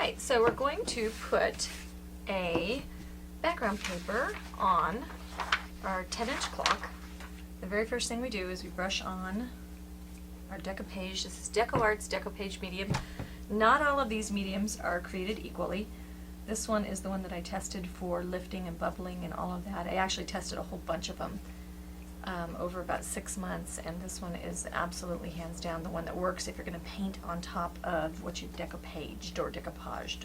Alright, so we're going to put a background paper on our 10-inch clock. The very first thing we do is we brush on our decoupage. This is DecoArt's decoupage medium. Not all of these mediums are created equally. This one is the one that I tested for lifting and bubbling and all of that. I actually tested a whole bunch of them over about 6 months, and this one is absolutely hands down the one that works if you're going to paint on top of what you've decoupaged or decoupaged.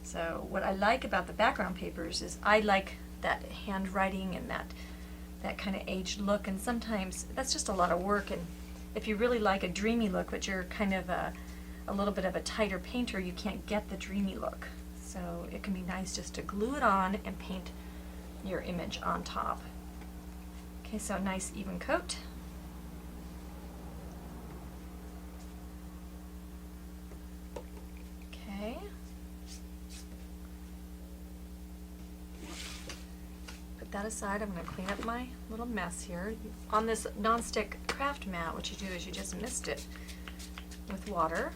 So what I like about the background papers is I like that handwriting and that kind of aged look, and sometimes that's just a lot of work, and if you really like a dreamy look but you're kind of a little bit of a tighter painter, you can't get the dreamy look. So it can be nice just to glue it on and paint your image on top. Okay, so nice even coat. Okay. Put that aside. I'm going to clean up my little mess here. On this non-stick craft mat, what you do is you just mist it with water.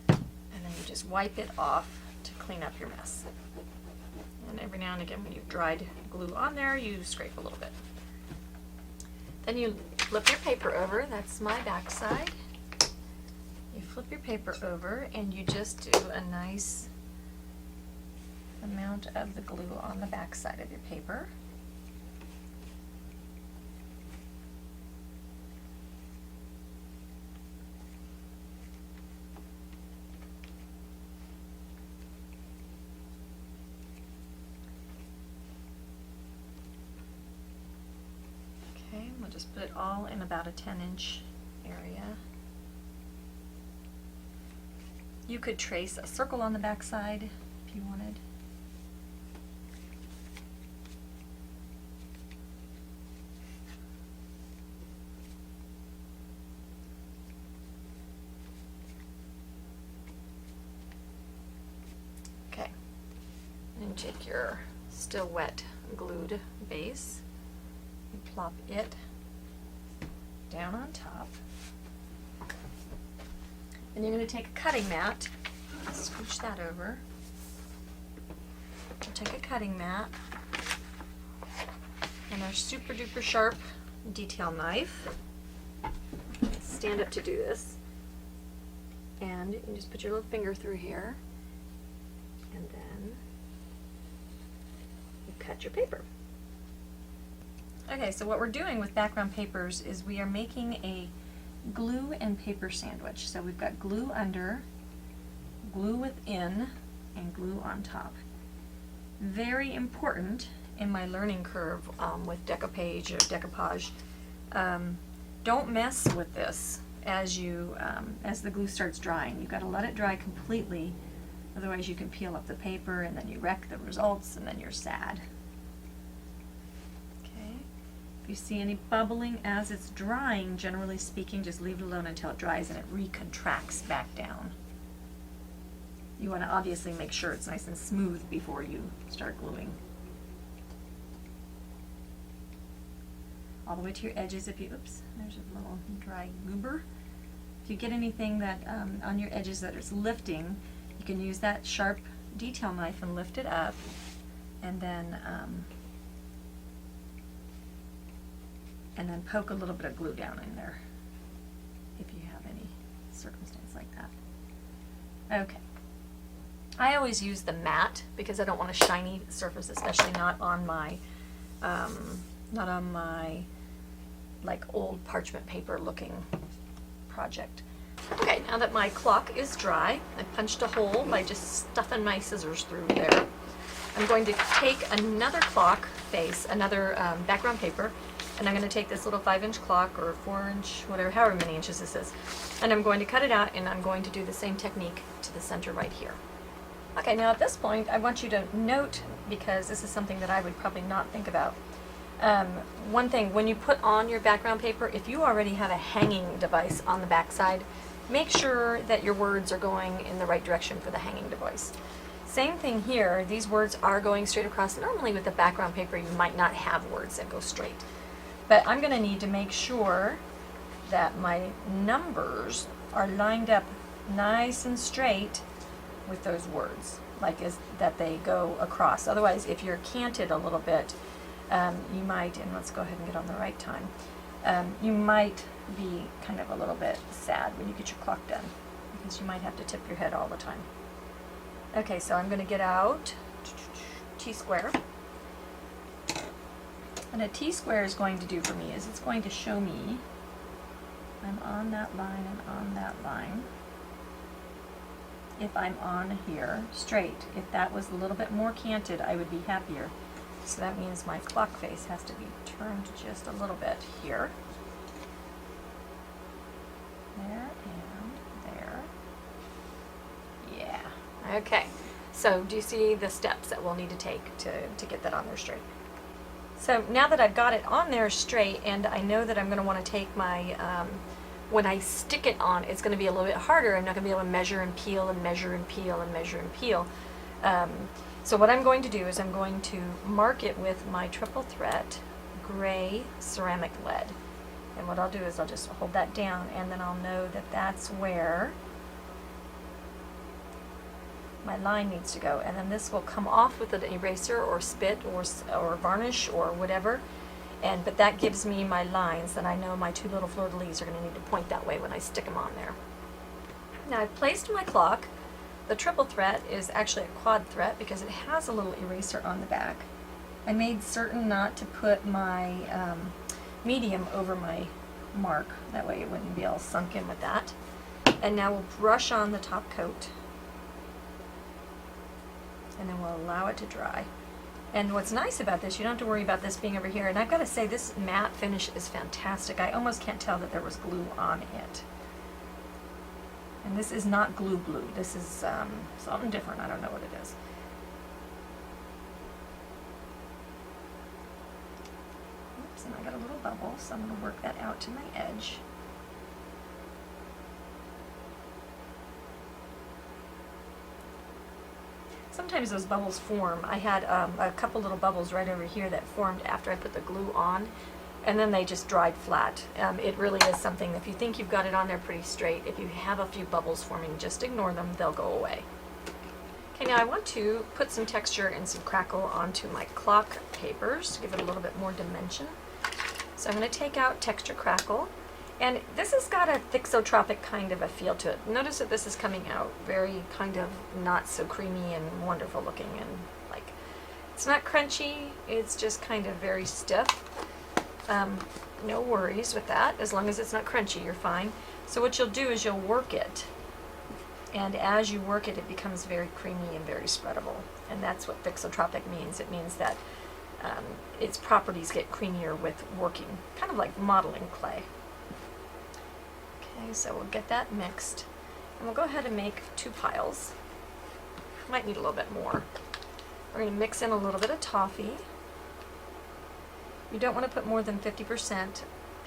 And then you just wipe it off to clean up your mess. And every now and again when you've dried glue on there, you scrape a little bit. Then you flip your paper over. That's my back side. You flip your paper over and you just do a nice amount of the glue on the back side of your paper. Okay, we'll just put it all in about a 10-inch area. You could trace a circle on the back side if you wanted. Okay, and take your still wet glued base. You plop it down on top. And you're going to take a cutting mat, scooch that over. We'll take a cutting mat and our super duper sharp detail knife. Stand up to do this. And you just put your little finger through here, and then you cut your paper. Okay, so what we're doing with background papers is we are making a glue and paper sandwich. So we've got glue under, glue within, and glue on top. Very important in my learning curve with decoupage or decoupage. Don't mess with this as the glue starts drying. You've got to let it dry completely, otherwise you can peel up the paper and then you wreck the results and then you're sad. If you see any bubbling as it's drying, generally speaking, just leave it alone until it dries and it recontracts back down. You want to obviously make sure it's nice and smooth before you start gluing. All the way to your edges. If you, oops, there's a little dry goober. If you get anything that on your edges that is lifting, you can use that sharp detail knife and lift it up, and then poke a little bit of glue down in there if you have any circumstance like that. Okay. I always use the matte because I don't want a shiny surface, especially not on my like old parchment paper looking project. Okay, now that my clock is dry, I punched a hole by just stuffing my scissors through there. I'm going to take another clock face, another background paper, and I'm going to take this little 5-inch clock or 4-inch, whatever, however many inches this is, and I'm going to cut it out, and I'm going to do the same technique to the center right here. Okay, now at this point I want you to note, because this is something that I would probably not think about. One thing, when you put on your background paper, if you already have a hanging device on the back side, make sure that your words are going in the right direction for the hanging device. Same thing here, these words are going straight across. Normally with the background paper you might not have words that go straight. But I'm going to need to make sure that my numbers are lined up nice and straight with those words, like that they go across. Otherwise, if you're canted a little bit, you might, and let's go ahead and get on the right time, you might be kind of a little bit sad when you get your clock done, because you might have to tip your head all the time. Okay, so I'm going to get out T-square. And a T-square is going to do for me is it's going to show me I'm on that line and on that line. If I'm on here straight, if that was a little bit more canted, I would be happier. So that means my clock face has to be turned just a little bit here. There and there. Yeah. Okay. So do you see the steps that we'll need to take to get that on there straight? So now that I've got it on there straight, and I know that I'm going to want to take my, when I stick it on, it's going to be a little bit harder. I'm not going to be able to measure and peel and measure and peel and measure and peel. So what I'm going to do is I'm going to mark it with my triple threat gray ceramic lead. And what I'll do is I'll just hold that down, and then I'll know that that's where my line needs to go. And then this will come off with an eraser or spit or varnish or whatever. But that gives me my lines that I know my two little fleur-de-lis are going to need to point that way when I stick them on there. Now I've placed my clock. The triple threat is actually a quad threat because it has a little eraser on the back. I made certain not to put my medium over my mark. That way it wouldn't be all sunk in with that. And now we'll brush on the top coat. And then we'll allow it to dry. And what's nice about this, you don't have to worry about this being over here. And I've got to say, this matte finish is fantastic. I almost can't tell that there was glue on it. And this is not glue. This is something different. I don't know what it is. Oops, and I got a little bubble, so I'm going to work that out to my edge. Sometimes those bubbles form. I had a couple little bubbles right over here that formed after I put the glue on, and then they just dried flat. It really is something, if you think you've got it on there pretty straight, if you have a few bubbles forming, just ignore them, they'll go away. Okay, now I want to put some texture and some crackle onto my clock papers to give it a little bit more dimension. So I'm going to take out Texture Crackle. And this has got a thixotropic kind of a feel to it. Notice that this is coming out very kind of not so creamy and wonderful looking, and like, it's not crunchy, it's just kind of very stiff. No worries with that. As long as it's not crunchy, you're fine. So what you'll do is you'll work it. And as you work it, it becomes very creamy and very spreadable. And that's what thixotropic means. It means that its properties get creamier with working, kind of like modeling clay. Okay, so we'll get that mixed, and we'll go ahead and make 2 piles. Might need a little bit more. We're going to mix in a little bit of toffee. You don't want to put more than 50%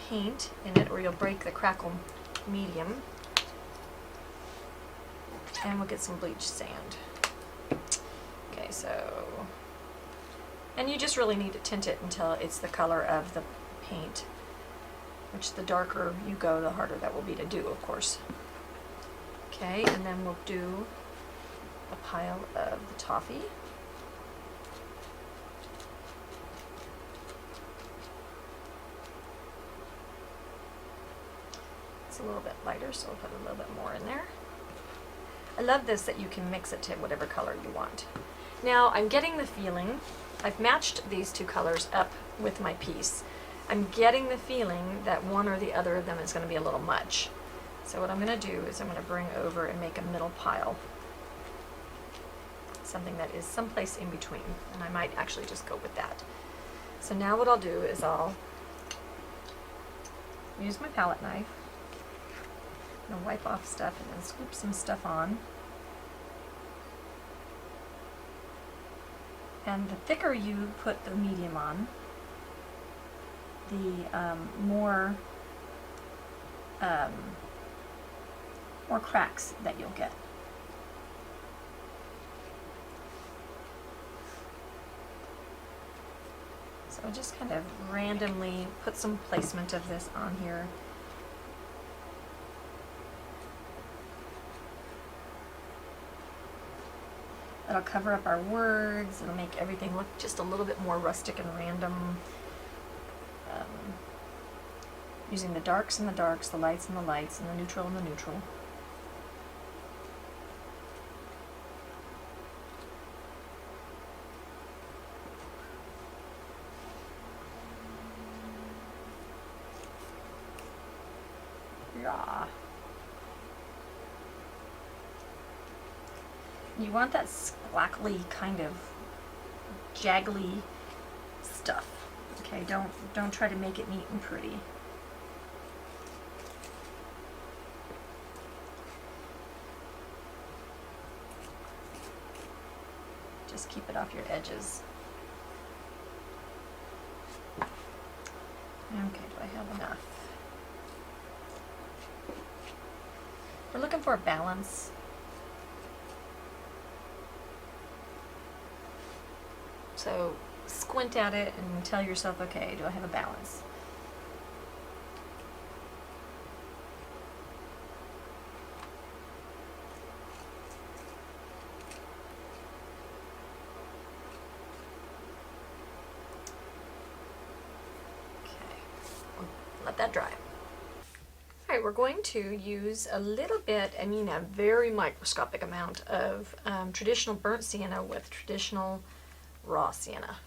paint in it, or you'll break the crackle medium. And we'll get some bleached sand. Okay, so, and you just really need to tint it until it's the color of the paint. Which the darker you go, the harder that will be to do, of course. Okay, and then we'll do a pile of the toffee. It's a little bit lighter, so we'll put a little bit more in there. I love this that you can mix it to whatever color you want. Now, I'm getting the feeling, I've matched these 2 colors up with my piece. I'm getting the feeling that one or the other of them is going to be a little much. So what I'm going to do is I'm going to bring over and make a middle pile. Something that is someplace in between. And I might actually just go with that. So now what I'll do is I'll use my palette knife. I'm going to wipe off stuff and then scoop some stuff on. And the thicker you put the medium on, the more cracks that you'll get. So just kind of randomly put some placement of this on here. That'll cover up our words. It'll make everything look just a little bit more rustic and random. Using the darks and the darks, the lights and the lights, and the neutral and the neutral. Yeah. You want that splackly kind of jaggly stuff. Okay, don't try to make it neat and pretty. Just keep it off your edges. Okay, do I have enough? We're looking for a balance. So squint at it and tell yourself, okay, do I have a balance? Let that dry. All right, we're going to use a little bit, I mean a very microscopic amount of traditional burnt sienna with traditional raw sienna.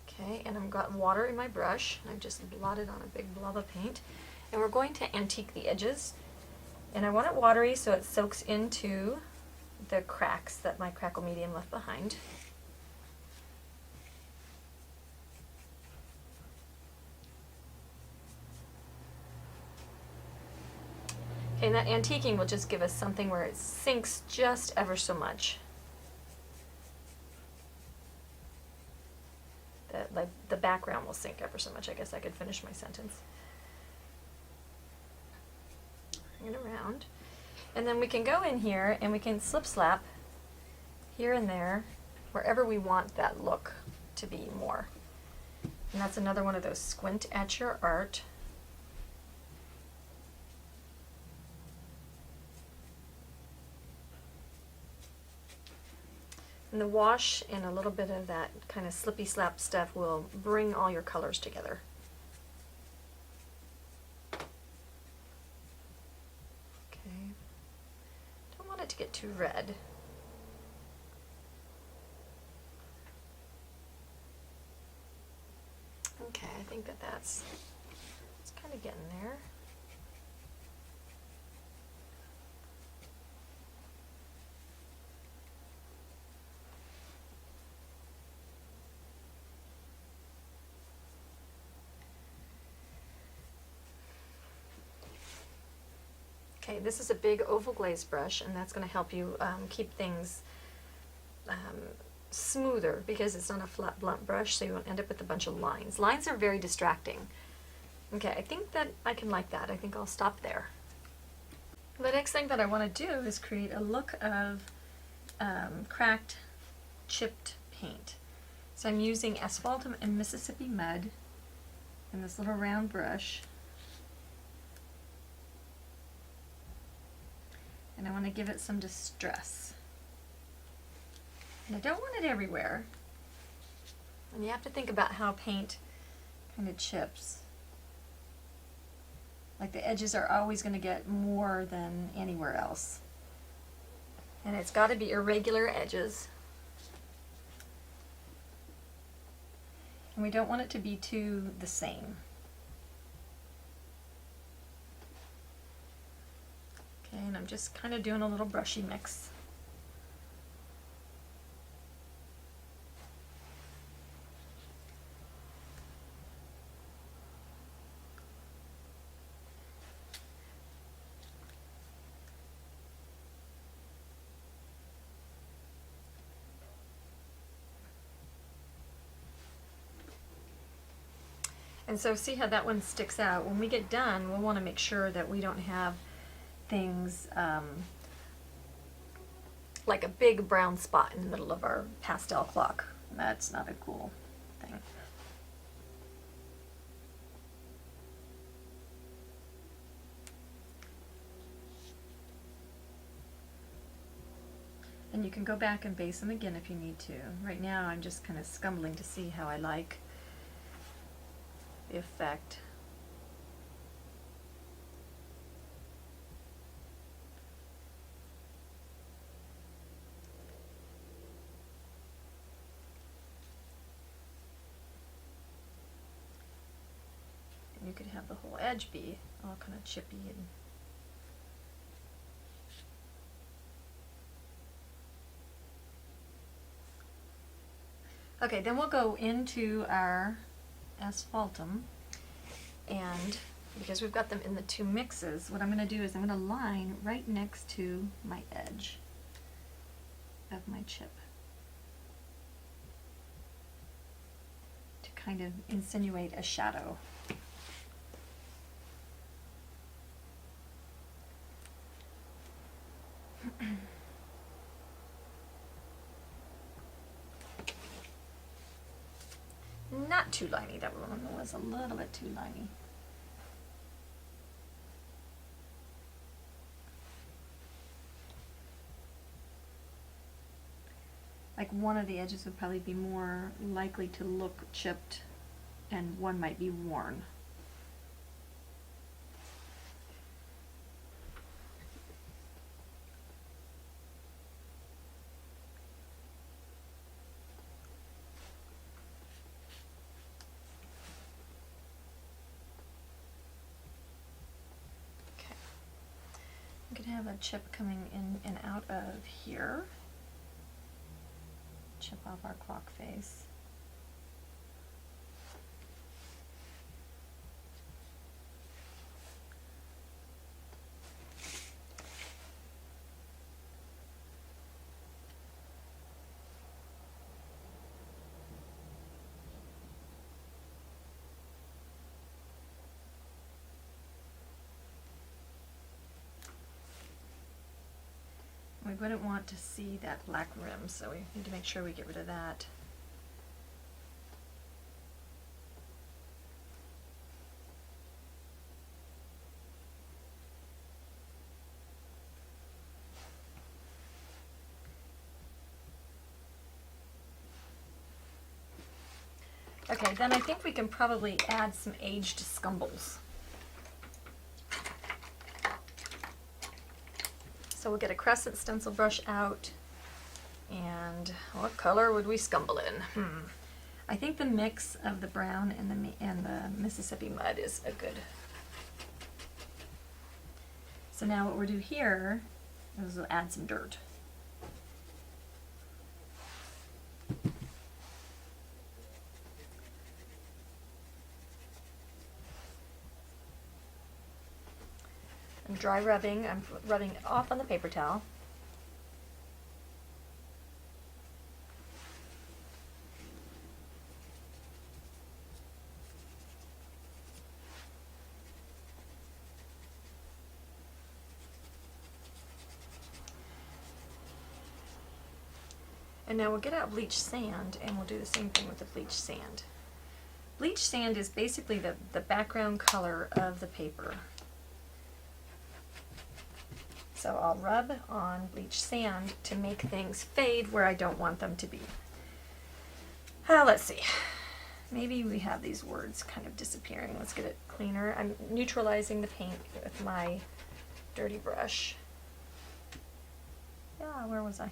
Okay, and I've got water in my brush. I've just blotted on a big blob of paint. And we're going to antique the edges. And I want it watery so it soaks into the cracks that my crackle medium left behind. And that antiquing will just give us something where it sinks just ever so much. Like the background will sink ever so much. I guess I could finish my sentence. Bring it around. And then we can go in here and we can slip slap here and there wherever we want that look to be more. And that's another one of those squint at your art. And the wash and a little bit of that kind of slippy slap stuff will bring all your colors together. Okay. Don't want it to get too red. Okay, I think that's kind of getting there. Okay, this is a big oval glaze brush, and that's going to help you keep things smoother because it's not a flat blunt brush, so you won't end up with a bunch of lines. Lines are very distracting. Okay, I think that I can like that. I think I'll stop there. The next thing that I want to do is create a look of cracked, chipped paint. So I'm using asphalt and Mississippi mud and this little round brush. And I want to give it some distress. And I don't want it everywhere. And you have to think about how paint kind of chips. Like the edges are always going to get more than anywhere else. And it's got to be irregular edges. And we don't want it to be too the same. Okay, and I'm just kind of doing a little brushy mix. And so see how that one sticks out. When we get done, we'll want to make sure that we don't have things like a big brown spot in the middle of our pastel clock. That's not a cool thing. And you can go back and base them again if you need to. Right now I'm just kind of scumbling to see how I like the effect. And you could have the whole edge be all kind of chippy and okay, then we'll go into our asphaltum, and because we've got them in the two mixes, what I'm going to do is I'm going to line right next to my edge of my chip to kind of insinuate a shadow. Not too liney, that one was a little bit too liney. Like one of the edges would probably be more likely to look chipped and one might be worn. We could have a chip coming in and out of here. Chip off our clock face. We wouldn't want to see that black rim, so we need to make sure we get rid of that. Okay, then I think we can probably add some aged scumbles. So we'll get a crescent stencil brush out, and what color would we scumble in? I think the mix of the brown and the Mississippi mud is a good. So now what we'll do here is we'll add some dirt. I'm dry rubbing, I'm rubbing it off on the paper towel. And now we'll get out bleach sand and we'll do the same thing with the bleach sand. Bleach sand is basically the background color of the paper. So I'll rub on bleach sand to make things fade where I don't want them to be. Let's see. Maybe we have these words kind of disappearing. Let's get it cleaner. I'm neutralizing the paint with my dirty brush. Yeah, where was I?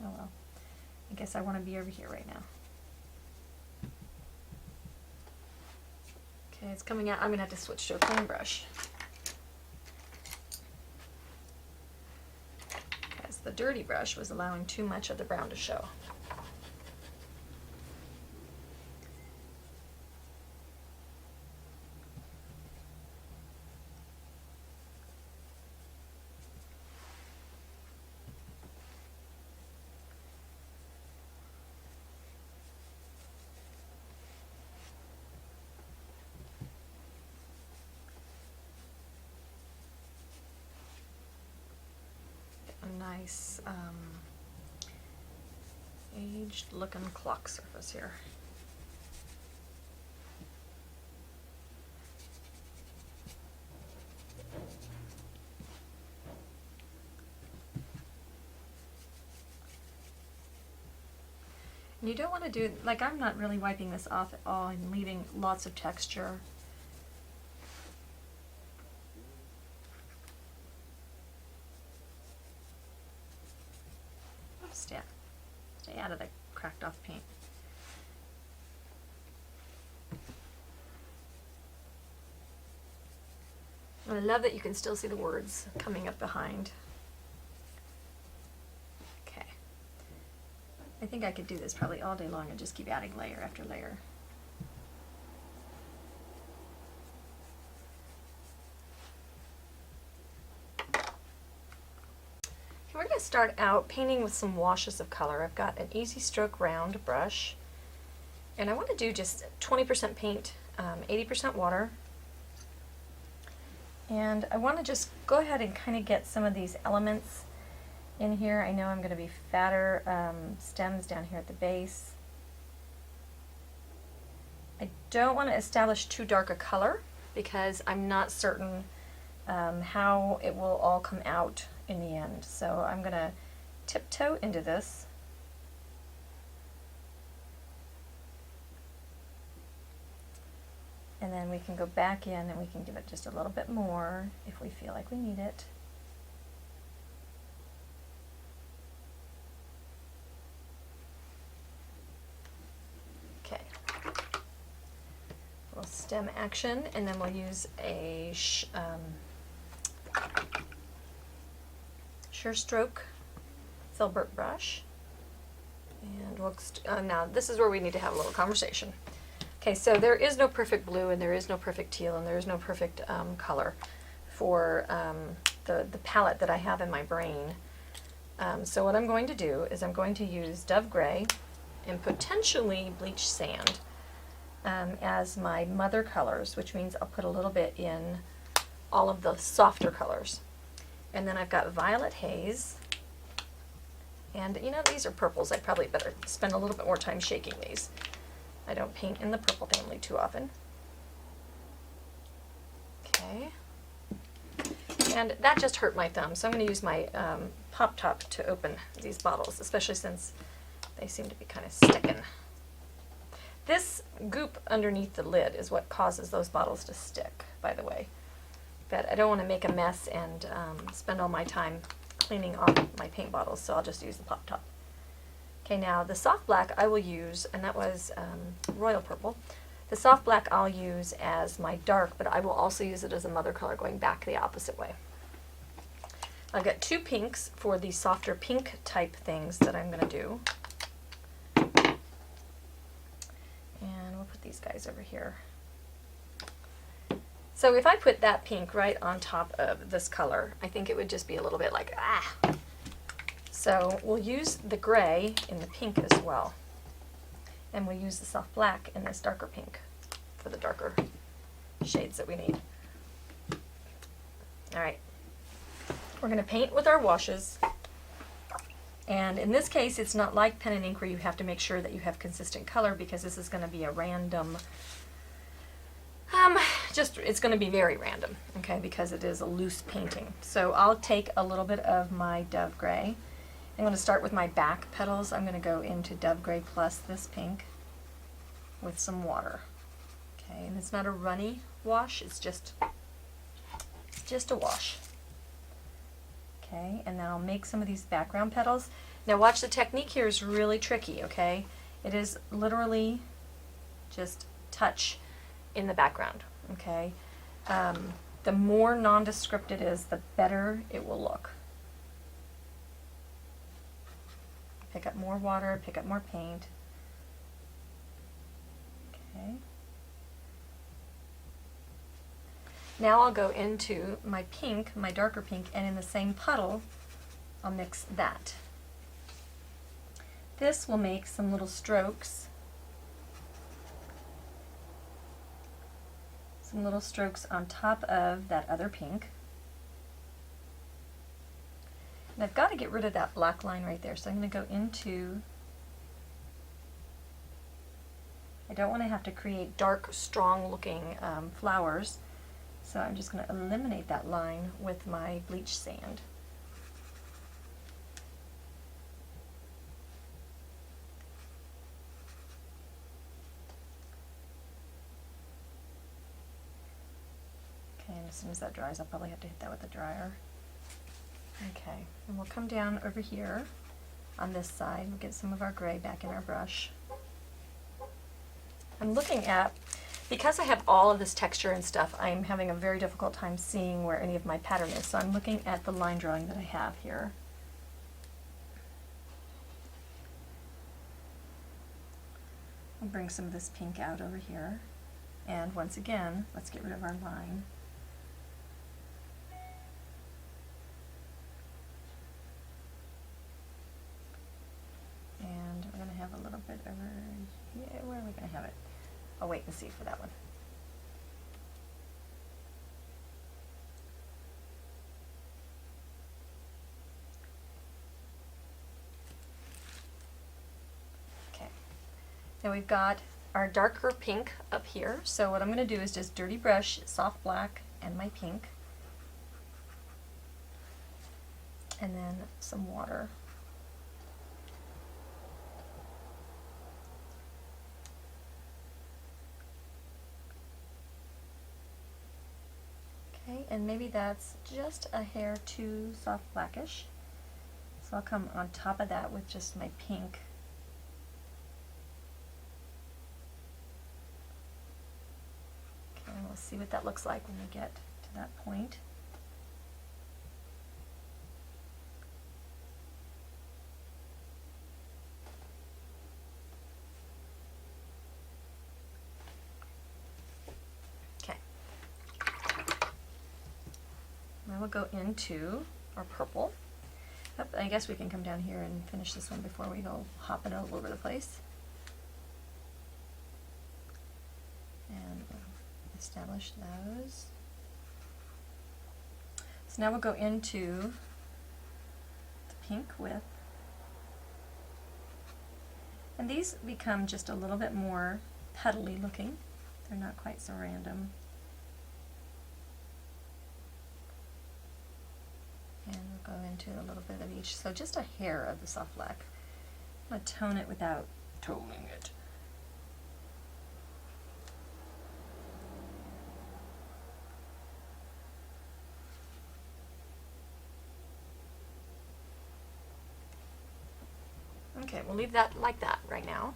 Oh well. I guess I want to be over here right now. Okay, it's coming out. I'm going to have to switch to a clean brush. The dirty brush was allowing too much of the brown to show. Nice aged looking clock surface here. You don't want to do, like, I'm not really wiping this off at all. I'm leaving lots of texture. Stay out of the cracked off paint. I love that you can still see the words coming up behind. Okay. I think I could do this probably all day long and just keep adding layer after layer. We're going to start out painting with some washes of color. I've got an easy stroke round brush, and I want to do just 20% paint, 80% water. And I want to just go ahead and kind of get some of these elements in here. I know I'm going to be fatter stems down here at the base. I don't want to establish too dark a color because I'm not certain how it will all come out in the end. So I'm going to tiptoe into this. And then we can go back in and we can give it just a little bit more if we feel like we need it. Okay. A little stem action, and then we'll use a Sure Stroke filbert brush. And we'll now this is where we need to have a little conversation. Okay, so there is no perfect blue, and there is no perfect teal, and there is no perfect color for the palette that I have in my brain. So what I'm going to do is I'm going to use Dove Gray and potentially bleach sand as my mother colors, which means I'll put a little bit in all of the softer colors. And then I've got Violet Haze, and you know, these are purples. I probably better spend a little bit more time shaking these. I don't paint in the purple family too often. Okay. And that just hurt my thumb, so I'm going to use my pop top to open these bottles, especially since they seem to be kind of sticking. This goop underneath the lid is what causes those bottles to stick, by the way. But I don't want to make a mess and spend all my time cleaning off my paint bottles, so I'll just use the pop top. Okay, now the soft black I will use, and that was royal purple. The soft black I'll use as my dark, but I will also use it as a mother color going back the opposite way. I've got two pinks for the softer pink type things that I'm going to do. And we'll put these guys over here. So if I put that pink right on top of this color, I think it would just be a little bit like, ah. So we'll use the gray in the pink as well. And we'll use the soft black in this darker pink for the darker shades that we need. All right. We're going to paint with our washes. And in this case, it's not like pen and ink where you have to make sure that you have consistent color, because this is going to be a random, it's going to be very random, okay, because it is a loose painting. So I'll take a little bit of my Dove Gray. I'm going to start with my back petals. I'm going to go into Dove Gray plus this pink with some water. Okay, and it's not a runny wash, it's just a wash. Okay, and then I'll make some of these background petals. Now watch, the technique here is really tricky, okay? It is literally just touch in the background, okay? The more nondescript it is, the better it will look. Pick up more water, pick up more paint. Okay. Now I'll go into my pink, my darker pink, and in the same puddle, I'll mix that. This will make some little strokes. Some little strokes on top of that other pink. And I've got to get rid of that black line right there, so I'm going to go into, I don't want to have to create dark, strong looking flowers, so I'm just going to eliminate that line with my bleach sand. as soon as that dries, I'll probably have to hit that with a dryer. Okay, and we'll come down over here on this side. We'll get some of our gray back in our brush. I'm looking at, because I have all of this texture and stuff, I'm having a very difficult time seeing where any of my pattern is. So I'm looking at the line drawing that I have here. I'll bring some of this pink out over here. And once again, let's get rid of our line. And we're going to have a little bit over here. Where are we going to have it? I'll wait and see for that one. Okay. Now we've got our darker pink up here. So what I'm going to do is just dirty brush, soft black, and my pink. And then some water. Okay, and maybe that's just a hair too soft blackish. So I'll come on top of that with just my pink. Okay, and we'll see what that looks like when we get to that point. Now we'll go into our purple. Yep, I guess we can come down here and finish this one before we go hopping all over the place. And we'll establish those. So now we'll go into the pink with, and these become just a little bit more petally looking. They're not quite so random. And we'll go into a little bit of each. So just a hair of the soft black. I'm going to tone it without toning it. Okay, we'll leave that like that right now.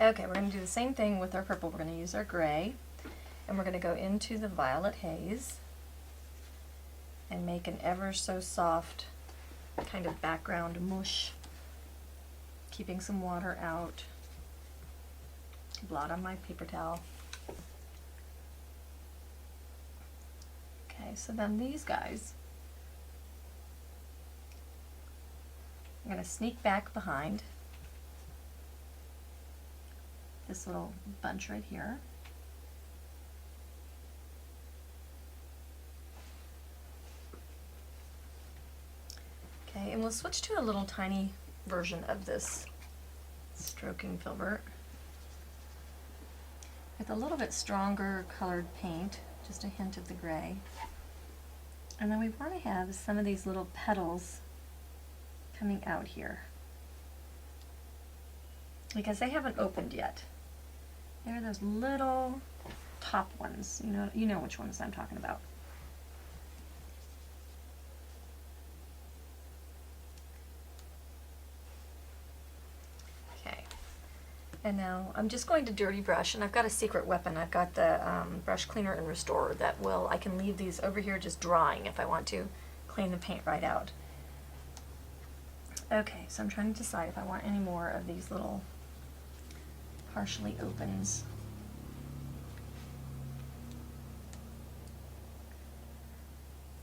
Okay, we're going to do the same thing with our purple. We're going to use our gray, and we're going to go into the violet haze and make an ever so soft kind of background mush, keeping some water out. Blot on my paper towel. Okay, so then these guys, I'm going to sneak back behind this little bunch right here. Okay, and we'll switch to a little tiny version of this stroking filbert with a little bit stronger colored paint, just a hint of the gray. And then we want to have some of these little petals coming out here because they haven't opened yet. They're those little top ones. You know which ones I'm talking about. Okay. And now I'm just going to dirty brush, and I've got a secret weapon. I've got the brush cleaner and restorer that I can leave these over here just drying if I want to clean the paint right out. Okay, so I'm trying to decide if I want any more of these little partially opens.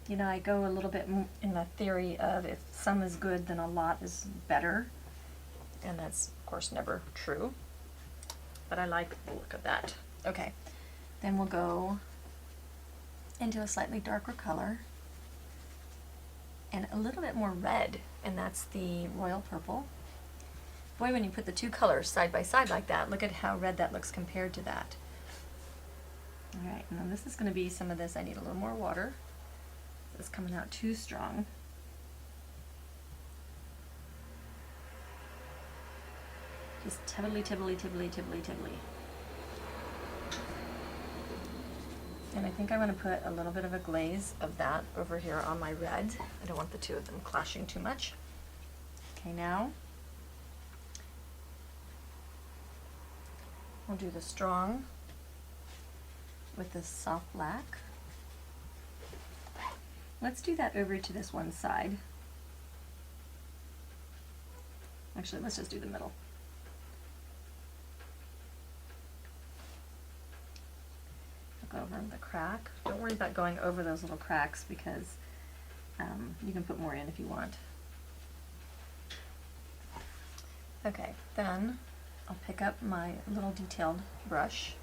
You know, I go a little bit in the theory of if some is good, then a lot is better. And that's, of course, never true. But I like the look of that. Okay, then we'll go into a slightly darker color and a little bit more red, and that's the royal purple. Boy, when you put the two colors side by side like that, look at how red that looks compared to that. All right, and then this is going to be some of this. I need a little more water. It's coming out too strong. Just tibbly, tibbly, tibbly, tibbly, tibbly. And I think I'm going to put a little bit of a glaze of that over here on my red. I don't want the two of them clashing too much. Okay, now we'll do the strong with this soft black. Let's do that over to this one side. Actually, let's just do the middle. Look over the crack. Don't worry about going over those little cracks because you can put more in if you want. Okay, then I'll pick up my little detailed brush.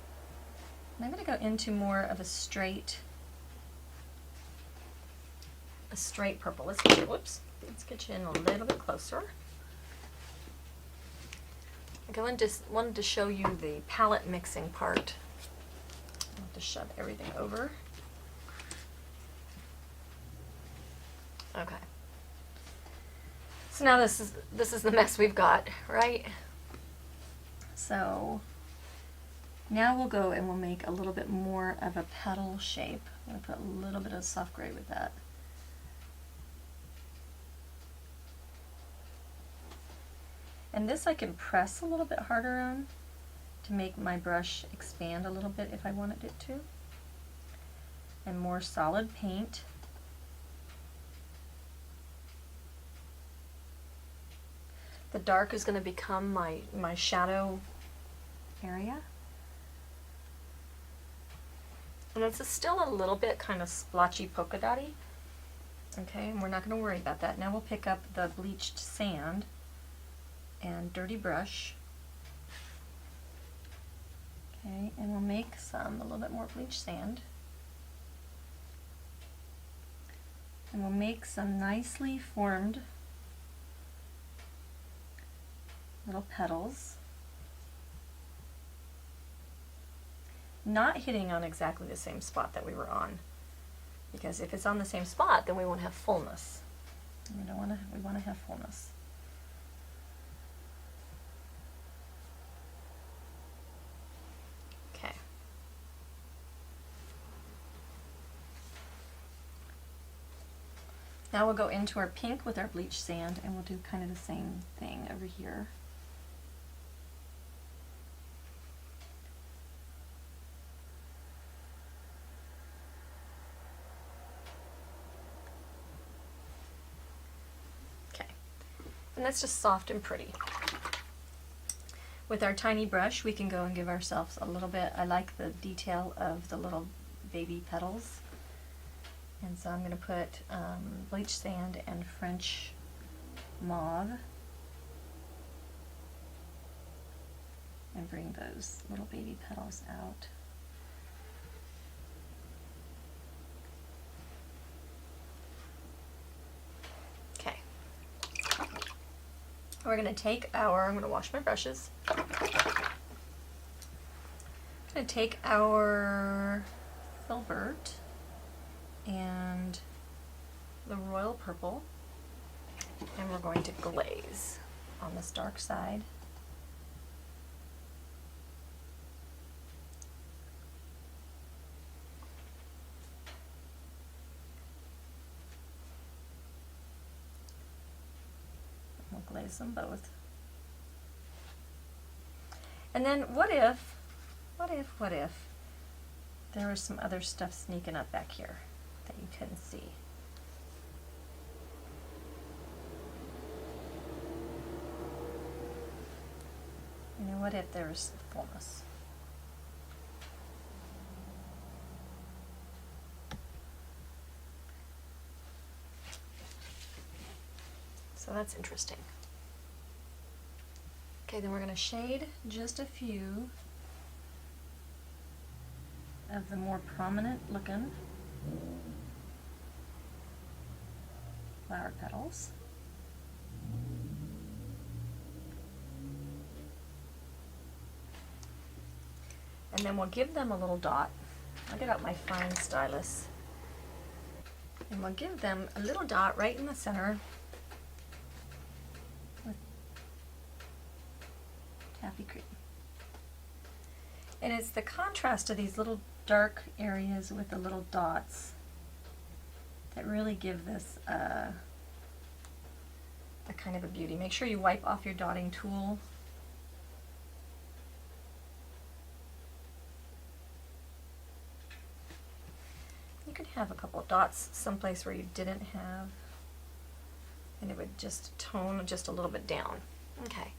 And I'm going to go into more of a straight purple. Let's get you in a little bit closer. I just wanted to show you the palette mixing part. I'll have to shove everything over. Okay. So now this is the mess we've got, right? So now we'll go and we'll make a little bit more of a petal shape. I'm going to put a little bit of soft gray with that. And this I can press a little bit harder on to make my brush expand a little bit if I wanted it to. And more solid paint. The dark is going to become my shadow area. And it's still a little bit kind of splotchy polka dotty. Okay, and we're not going to worry about that. Now we'll pick up the bleached sand and dirty brush. Okay, and we'll make a little bit more bleached sand. And we'll make some nicely formed little petals. Not hitting on exactly the same spot that we were on, because if it's on the same spot, then we won't have fullness. We want to have fullness. Okay. Now we'll go into our pink with our bleached sand, and we'll do kind of the same thing over here. And that's just soft and pretty. With our tiny brush, we can go and give ourselves a little bit. I like the detail of the little baby petals. And so I'm going to put bleached sand and French mauve. And bring those little baby petals out. We're going to take I'm going to wash my brushes. I'm going to take our filbert and the royal purple, and we're going to glaze on this dark side. Glaze them both. And then what if there was some other stuff sneaking up back here that you couldn't see? You know, what if there was fullness? So that's interesting. Okay, then we're going to shade just a few of the more prominent looking flower petals. And then we'll give them a little dot. I'll get out my fine stylus. And we'll give them a little dot right in the center with taffy cream. And it's the contrast of these little dark areas with the little dots that really give this a kind of a beauty. Make sure you wipe off your dotting tool. You could have a couple of dots someplace where you didn't have, and it would just tone just a little bit down. Okay,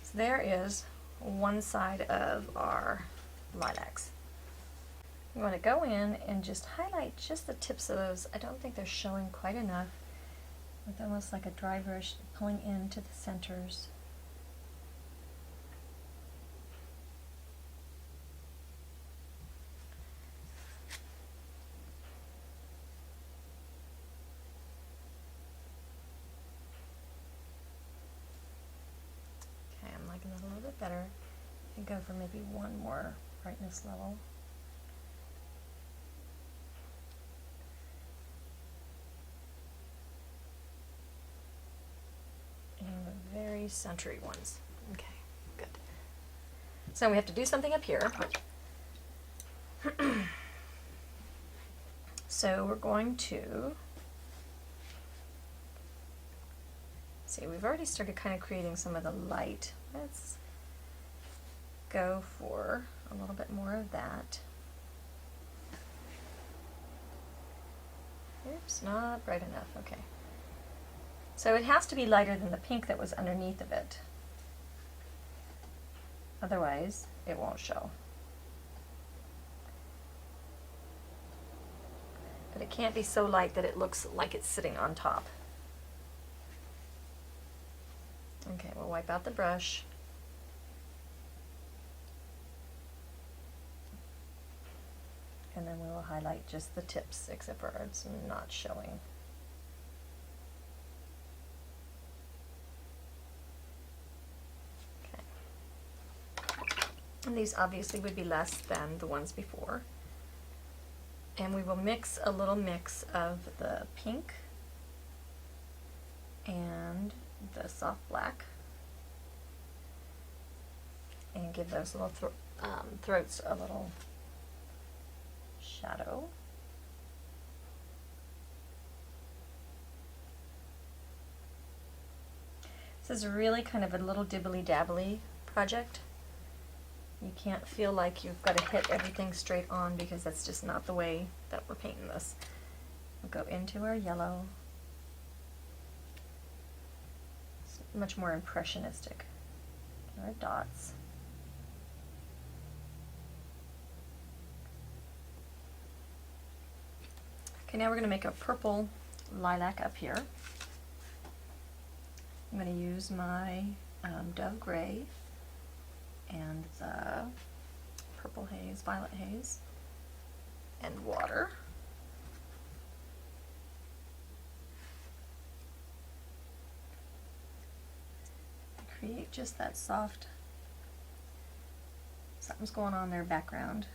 so there is one side of our lilacs. You want to go in and just highlight just the tips of those. I don't think they're showing quite enough, with almost like a dry brush pulling into the centers. Okay, I'm liking that a little bit better. I can go for maybe one more brightness level. Very centery ones. Okay, good. So we have to do something up here. So we're going to see, we've already started kind of creating some of the light. Let's go for a little bit more of that. Oops, not bright enough. Okay. So it has to be lighter than the pink that was underneath of it. Otherwise, it won't show. But it can't be so light that it looks like it's sitting on top. Okay, we'll wipe out the brush. And then we will highlight just the tips, except for it's not showing. And these obviously would be less than the ones before. And we will mix a little mix of the pink and the soft black and give those little throats a little shadow. This is really kind of a little dibbly-dabbly project. You can't feel like you've got to hit everything straight on, because that's just not the way that we're painting this. We'll go into our yellow. It's much more impressionistic. Our dots. Okay, now we're going to make a purple lilac up here. I'm going to use my Dove Gray and the purple haze, violet haze, and water. Create just that soft, something's going on there background.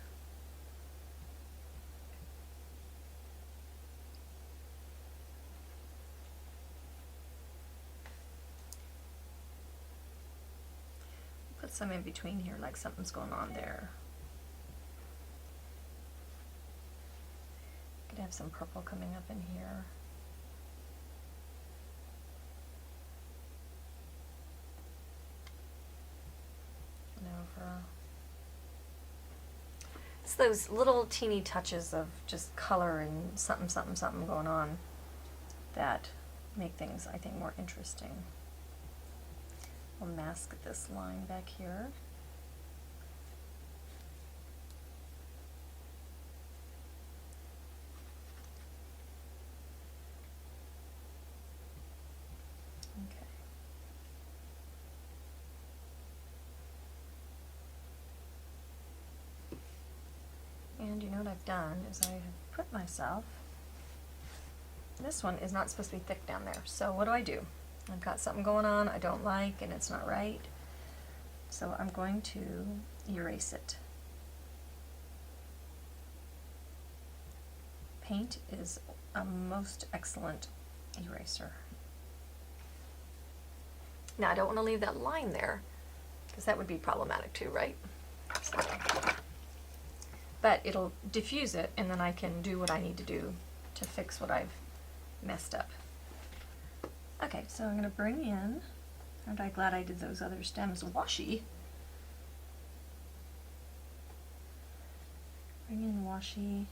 Put some in between here, like something's going on there. Could have some purple coming up in here. And over. It's those little teeny touches of just color and something, something, something going on that make things, I think, more interesting. We'll mask this line back here. Okay. And you know what I've done is I have put myself, this one is not supposed to be thick down there, so what do? I've got something going on I don't like and it's not right, so I'm going to erase it. Paint is a most excellent eraser. Now I don't want to leave that line there, because that would be problematic too, right? So, but it'll diffuse it, and then I can do what I need to do to fix what I've messed up. Okay, so I'm going to bring in, aren't I glad I did those other stems washi? Bring in washi.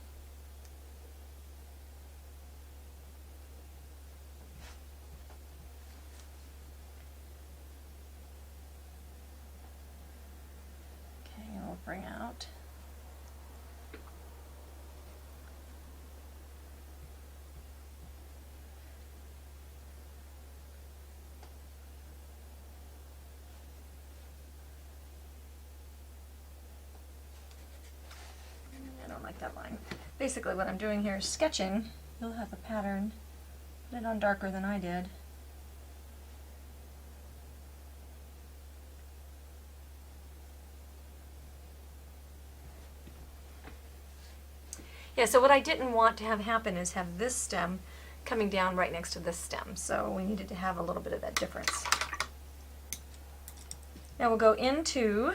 Okay, and we'll bring out like that line. Basically what I'm doing here is sketching. You'll have a pattern. Put it on darker than I did. Yeah, so what I didn't want to have happen is have this stem coming down right next to this stem. So we needed to have a little bit of that difference. Now we'll go into,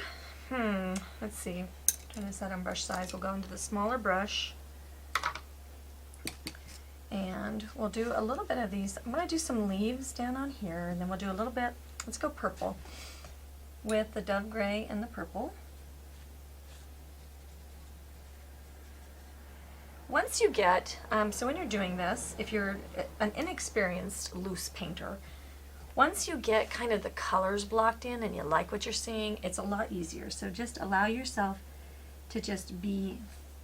let's see. Trying to set on brush size, we'll go into the smaller brush, and we'll do a little bit of these. I'm going to do some leaves down on here, and then we'll do a little bit, let's go purple, with the dove gray and the purple. Once you get, so when you're doing this, if you're an inexperienced loose painter, once you get kind of the colors blocked in and you like what you're seeing, it's a lot easier. So just allow yourself to just be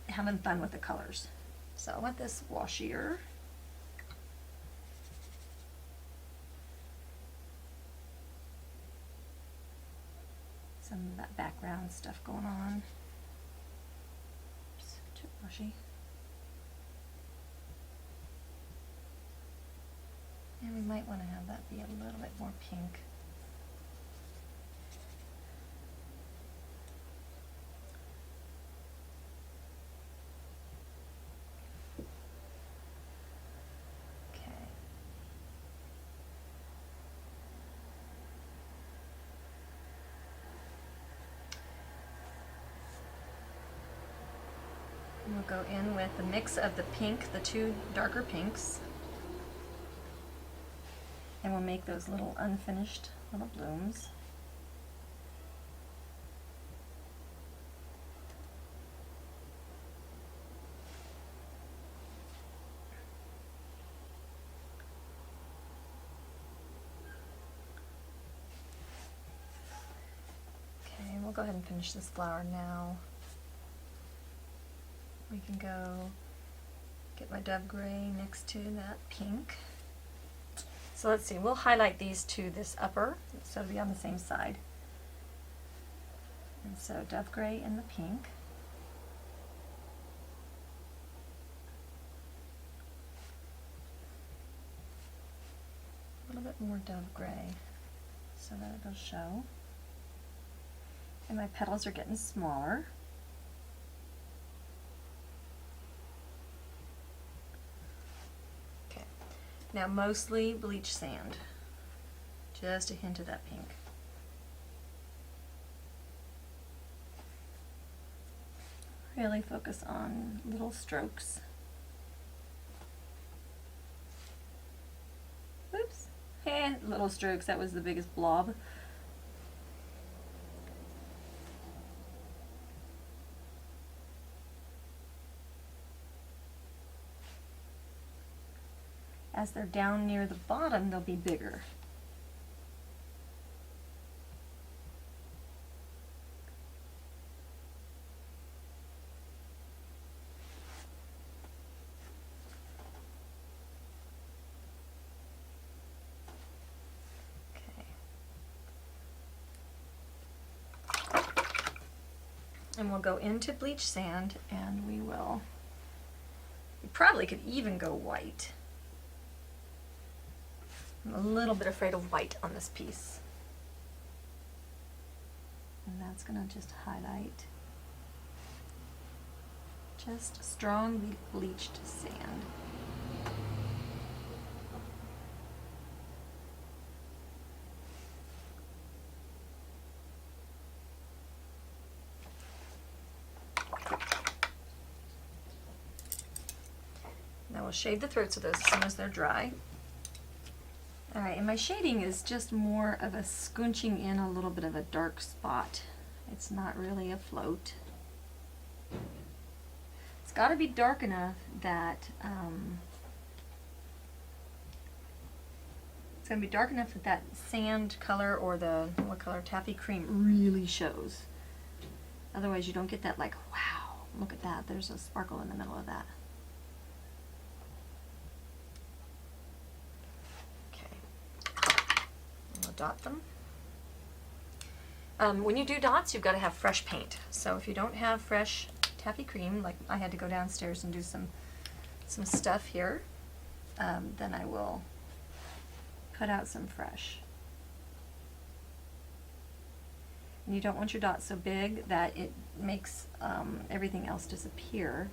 having fun with the colors. So with this washier, some of that background stuff going on. Oops, too washy. And we might want to have that be a little bit more pink. We'll go in with the mix of the pink, the two darker pinks, and we'll make those little unfinished little blooms. Okay, we'll go ahead and finish this flower now. We can go get my dove gray next to that pink. So let's see, we'll highlight these to this upper, so it'll be on the same side. And so dove gray and the pink. A little bit more dove gray so that it'll show. And my petals are getting smaller. Now mostly bleach sand, just a hint of that pink. Really focus on little strokes. Oops, little strokes, that was the biggest blob. As they're down near the bottom, they'll be bigger. Okay. And we'll go into bleach sand, and we probably could even go white. I'm a little bit afraid of white on this piece. And that's going to just highlight just strong bleached sand. will shade the throats of those as soon as they're dry. All right, and my shading is just more of a scunching in a little bit of a dark spot. It's not really a float. It's got to be dark enough that it's going to be dark enough that that sand color or the, what color, taffy cream really shows. Otherwise you don't get that, like, wow, look at that, there's a sparkle in the middle of that. Dot them. When you do dots, you've got to have fresh paint. So if you don't have fresh taffy cream, like I had to go downstairs and do some stuff here, then I will cut out some fresh. And you don't want your dots so big that it makes everything else disappear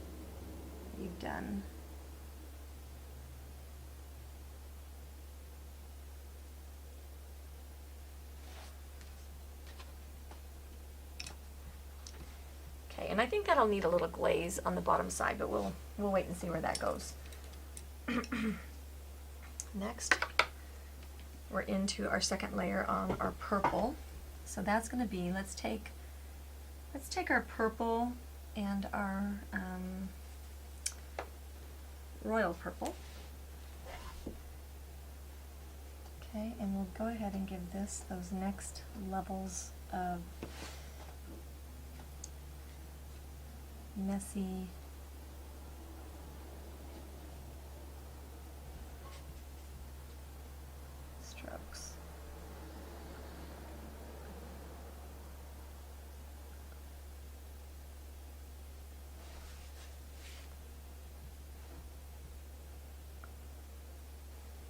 that you've done. And I think that'll need a little glaze on the bottom side, but we'll wait and see where that goes. Next, we're into our second layer on our purple. So that's going to be, let's take our purple and our royal purple. Okay, and we'll go ahead and give this those next levels of messy strokes.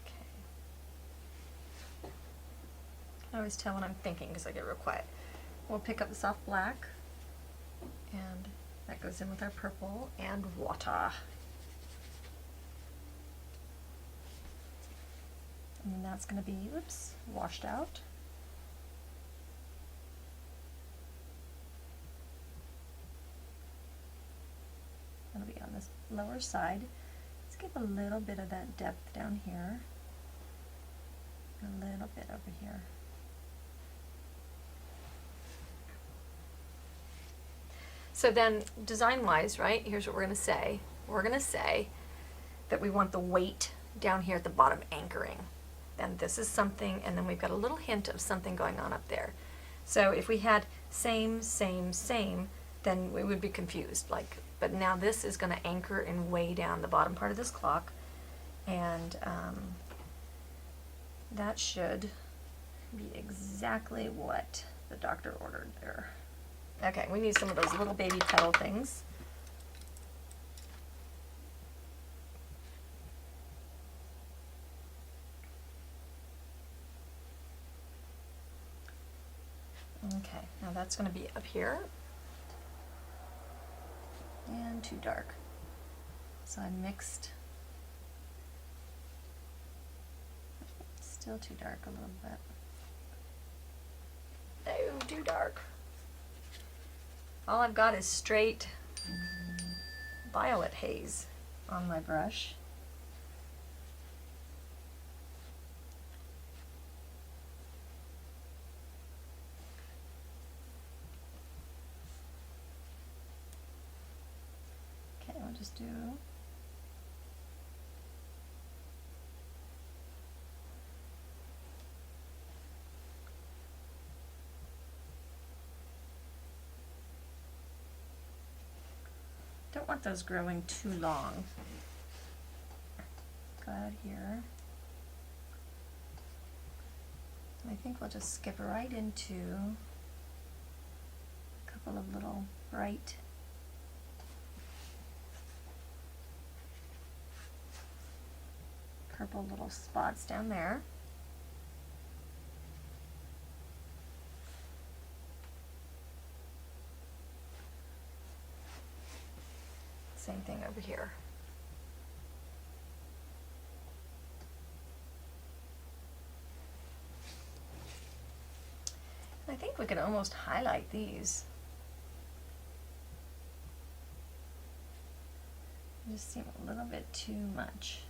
Okay. I always tell when I'm thinking because I get real quiet. We'll pick up the soft black, and that goes in with our purple and water. And then that's going to be, oops, washed out. That'll be on this lower side. Let's give a little bit of that depth down here. A little bit over here. So then, design-wise, right, here's what we're going to say. We're going to say that we want the weight down here at the bottom anchoring. Then this is something, and then we've got a little hint of something going on up there. So if we had same, same, same, then we would be confused. Like, but now this is going to anchor and weigh down the bottom part of this clock, and that should be exactly what the doctor ordered there. Okay, we need some of those little baby petal things. Okay, now that's going to be up here. And too dark. So I mixed. Still too dark a little bit. Oh, too dark. All I've got is straight violet haze on my brush. Okay, we'll just do don't want those growing too long. Go out here. I think we'll just skip right into a couple of little bright purple little spots down there. Same thing over here. I think we could almost highlight these. Just seem a little bit too much.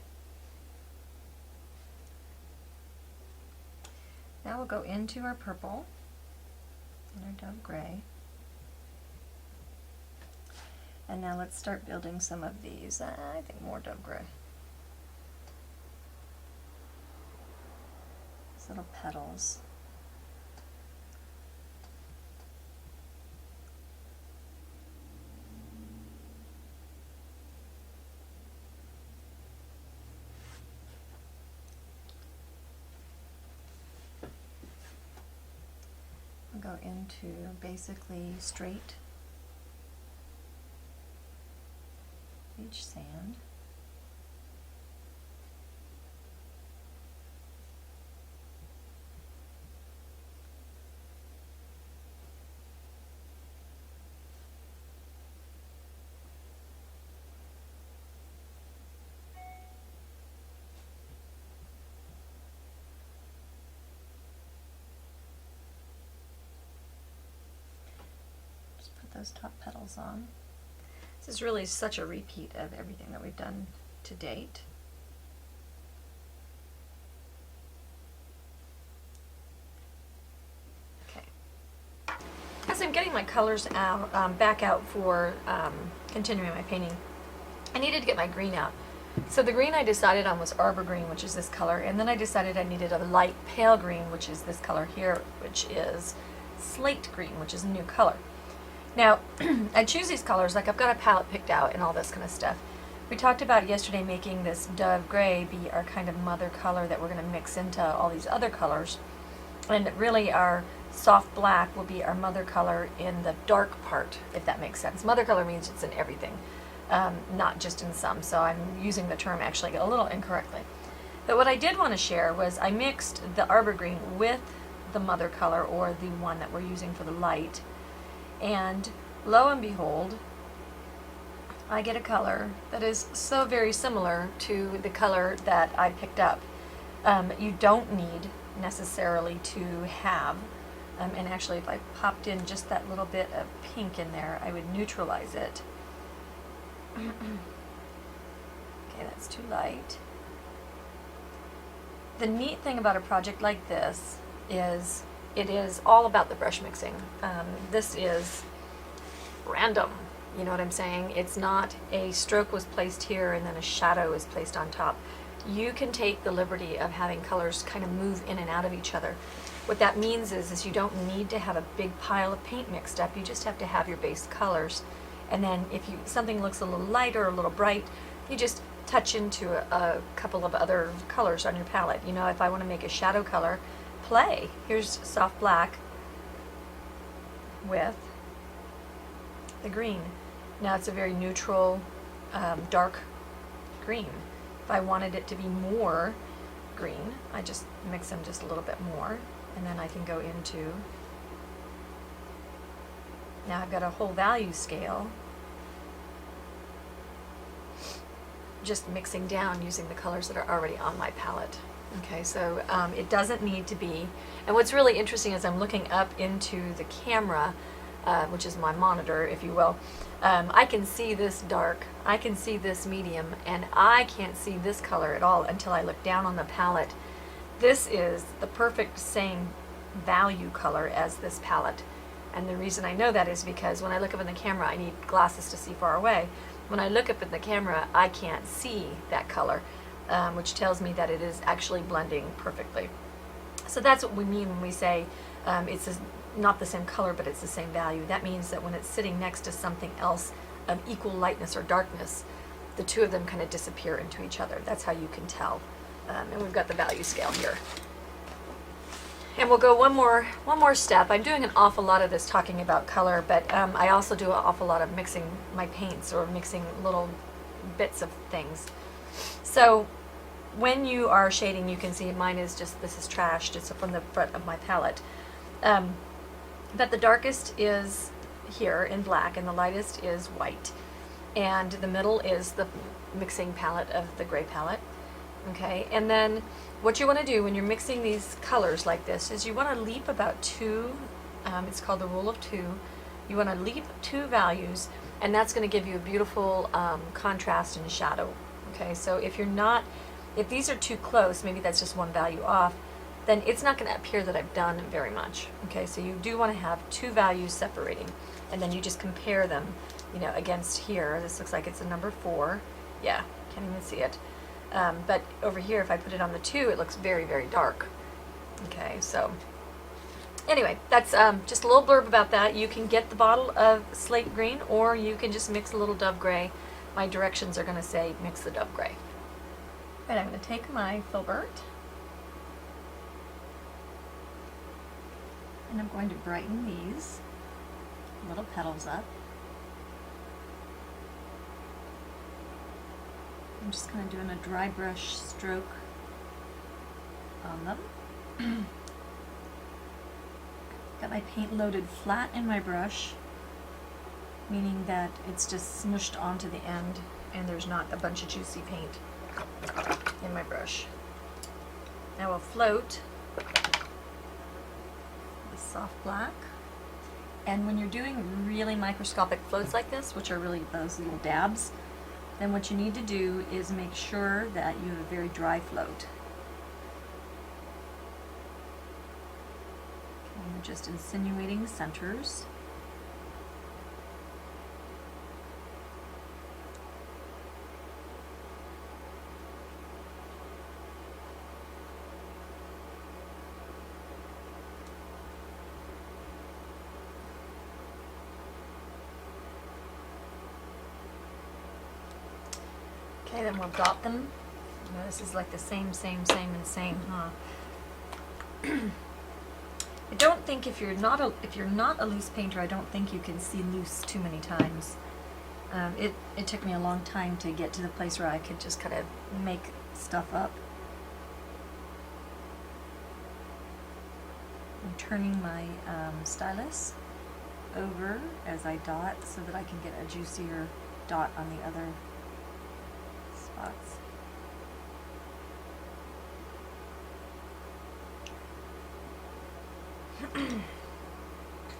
Now we'll go into our purple and our dove gray. And now let's start building some of these. I think more dove gray. These little petals. Go into basically straight beach sand. Those top petals on. This is really such a repeat of everything that we've done to date. Okay. As I'm getting my colors out, back out for continuing my painting, I needed to get my green out. So the green I decided on was arbor green, which is this color, and then I decided I needed a light pale green, which is this color here, which is slate green, which is a new color. Now, I choose these colors, like I've got a palette picked out and all this kind of stuff. We talked about yesterday making this dove gray be our kind of mother color that we're going to mix into all these other colors. And really our soft black will be our mother color in the dark part, if that makes sense. Mother color means it's in everything, not just in some. So I'm using the term actually a little incorrectly. But what I did want to share was I mixed the arbor green with the mother color, or the one that we're using for the light. And lo and behold, I get a color that is so very similar to the color that I picked up. You don't need necessarily to have, and actually if I popped in just that little bit of pink in there, I would neutralize it. Okay, that's too light. The neat thing about a project like this is it is all about the brush mixing. This is random, you know what I'm saying? It's not a stroke was placed here and then a shadow is placed on top. You can take the liberty of having colors kind of move in and out of each other. What that means is you don't need to have a big pile of paint mixed up. You just have to have your base colors. And then if something looks a little light or a little bright, you just touch into a couple of other colors on your palette. You know, if I want to make a shadow color, play. Here's soft black with the green. Now it's a very neutral, dark green. If I wanted it to be more green, I just mix them just a little bit more, and then I can go into, now I've got a whole value scale, just mixing down using the colors that are already on my palette. Okay, so it doesn't need to be, and what's really interesting is I'm looking up into the camera, which is my monitor, if you will. I can see this dark, I can see this medium, and I can't see this color at all until I look down on the palette. This is the perfect same value color as this palette. And the reason I know that is because when I look up in the camera, I need glasses to see far away. When I look up in the camera, I can't see that color, which tells me that it is actually blending perfectly. So that's what we mean when we say it's not the same color, but it's the same value. That means that when it's sitting next to something else of equal lightness or darkness, the two of them kind of disappear into each other. That's how you can tell. And we've got the value scale here. And we'll go one more step. I'm doing an awful lot of this talking about color, but I also do an awful lot of mixing my paints or mixing little bits of things. So when you are shading, you can see mine is just, this is trashed. It's from the front of my palette. But the darkest is here in black and the lightest is white. And the middle is the mixing palette of the gray palette. Okay, and then what you want to do when you're mixing these colors like this is you want to leap about two, it's called the rule of two. You want to leap two values and that's going to give you a beautiful contrast and shadow. Okay, so if these are too close, maybe that's just one value off, then it's not going to appear that I've done very much. Okay, so you do want to have two values separating, and then you just compare them, you know, against here. This looks like it's a number 4. Yeah, can't even see it. But over here, if I put it on the 2, it looks very, very dark. Okay, so anyway, that's just a little blurb about that. You can get the bottle of slate green, or you can just mix a little dove gray. My directions are going to say mix the dove gray. Right, I'm going to take my filbert, and I'm going to brighten these little petals up. I'm just kind of doing a dry brush stroke on them. Got my paint loaded flat in my brush, meaning that it's just smushed onto the end and there's not a bunch of juicy paint in my brush. Now we'll float with soft black. And when you're doing really microscopic floats like this, which are really those little dabs, then what you need to do is make sure that you have a very dry float. Okay, you're just insinuating centers. Okay, then we'll dot them. You know, this is like the same, huh? I don't think if you're not a loose painter, I don't think you can see loose too many times. It took me a long time to get to the place where I could just kind of make stuff up. I'm turning my stylus over as I dot so that I can get a juicier dot on the other spots.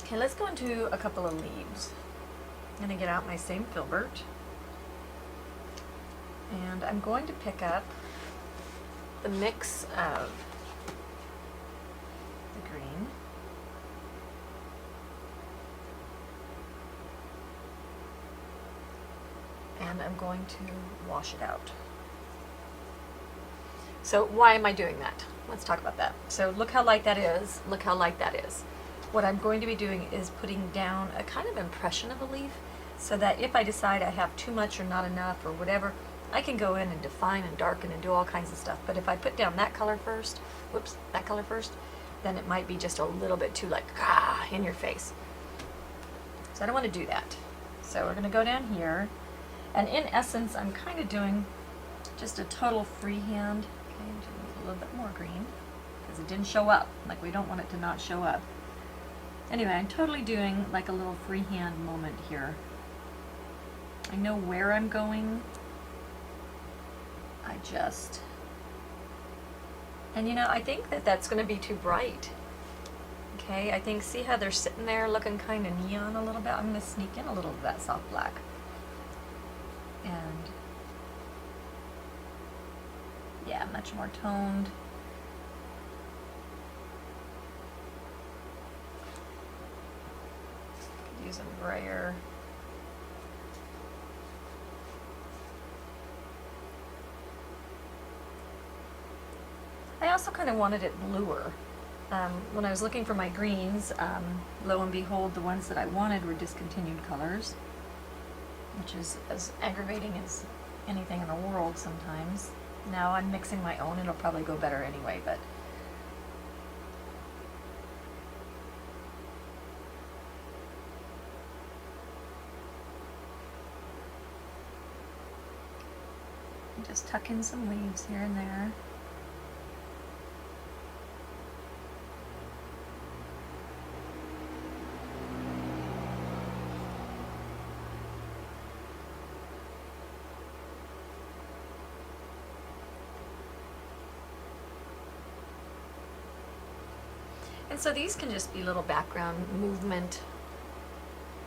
Okay, let's go into a couple of leaves. I'm going to get out my same filbert, and I'm going to pick up the mix of the green and I'm going to wash it out. So why am I doing that? Let's talk about that. So look how light that is. Look how light that is. What I'm going to be doing is putting down a kind of impression of a leaf so that if I decide I have too much or not enough or whatever, I can go in and define and darken and do all kinds of stuff. But if I put down that color first, that color first, then it might be just a little bit too like, in your face. So I don't want to do that. So we're going to go down here. And in essence, I'm kind of doing just a total freehand. Okay, a little bit more green because it didn't show up. Like, we don't want it to not show up. Anyway, I'm totally doing like a little freehand moment here. I know where I'm going. And you know, I think that that's going to be too bright. Okay, I think, see how they're sitting there looking kind of neon a little bit? I'm going to sneak in a little of that soft black. And yeah, much more toned. Could use a grayer. I also kind of wanted it bluer. When I was looking for my greens, lo and behold, the ones that I wanted were discontinued colors, which is as aggravating as anything in the world sometimes. Now I'm mixing my own, it'll probably go better anyway, but just tuck in some leaves here and there. And so these can just be little background movement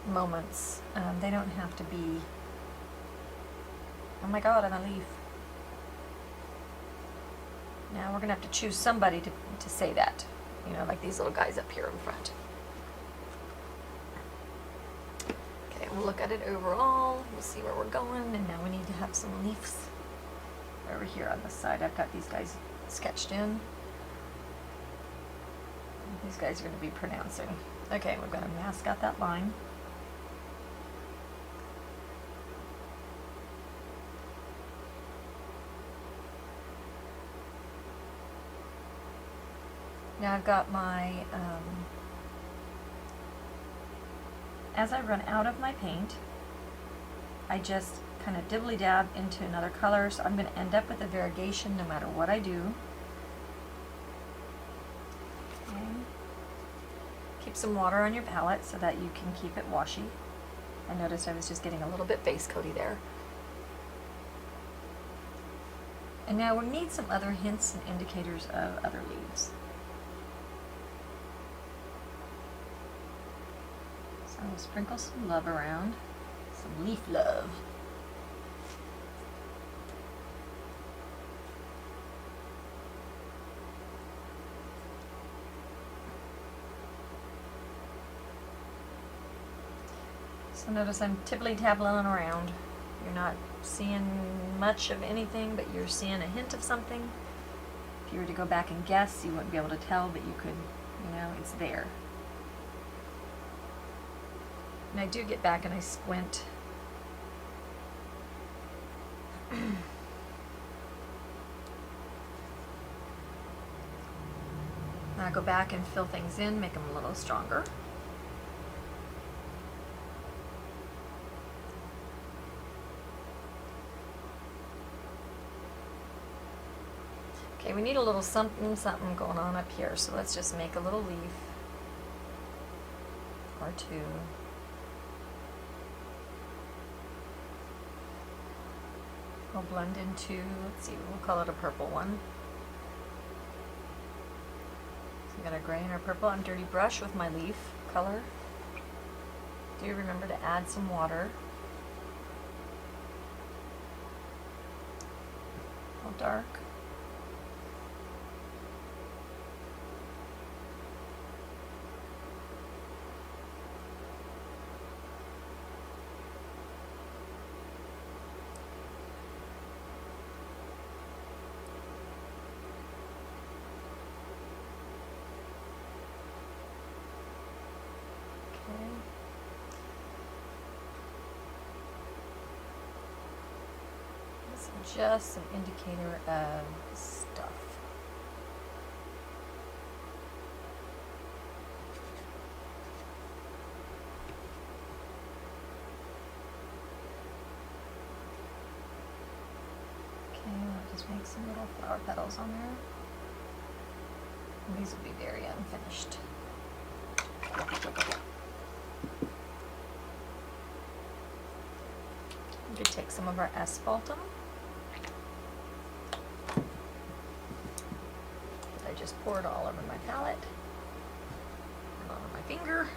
moments. They don't have to be, oh my god, I'm a leaf. Now we're going to have to choose somebody to say that. You know, like these little guys up here in front. Okay, we'll look at it overall. We'll see where we're going. And now we need to have some leaves over here on the side. I've got these guys sketched in. These guys are going to be pronouncing. Okay, we're going to mask out that line. Now I've got my, as I run out of my paint, I just kind of dibbly dab into another color, so I'm going to end up with a variegation no matter what I do. Okay. Keep some water on your palette so that you can keep it washy. I noticed I was just getting a little bit base coaty there. And now we need some other hints and indicators of other leaves. So we'll sprinkle some love around, some leaf love. So notice I'm tibbly-tabbling around. You're not seeing much of anything, but you're seeing a hint of something. If you were to go back and guess, you wouldn't be able to tell, but you could, you know, it's there. And I do get back and I squint. Now I go back and fill things in, make them a little stronger. Okay, we need a little something going on up here, so let's just make a little leaf or two. We'll blend into, let's see, we'll call it a purple one. So we got our gray and our purple. I'm dirty brush with my leaf color. Do remember to add some water. A little dark. Just some indicator of stuff. Okay, I'll just make some little flower petals on there. And these will be very unfinished. We could take some of our asphaltum. Just pour it all over my palette and on my finger.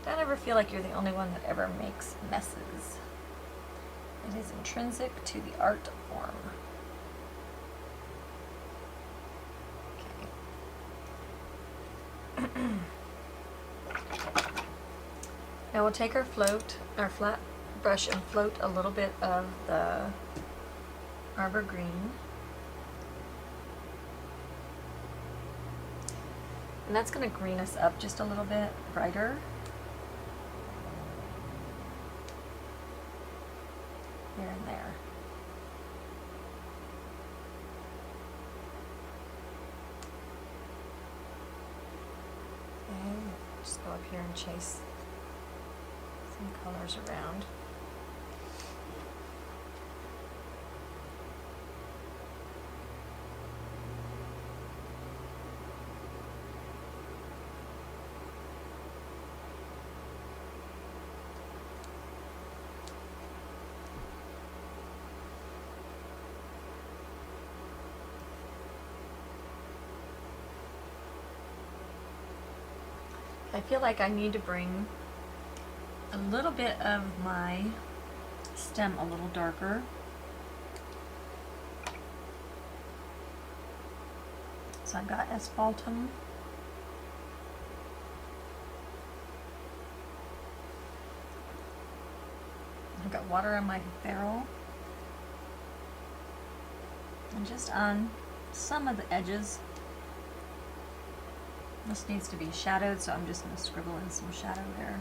Don't ever feel like you're the only one that ever makes messes. It is intrinsic to the art form. Okay. Now we'll take our flat brush and float a little bit of the Arbor Green. And that's going to green us up just a little bit brighter. Here and there. Okay, just go up here and chase some colors around. I feel like I need to bring a little bit of my stem a little darker. So I've got asphaltum. I've got water on my barrel. And just on some of the edges. This needs to be shadowed, so I'm just going to scribble in some shadow there.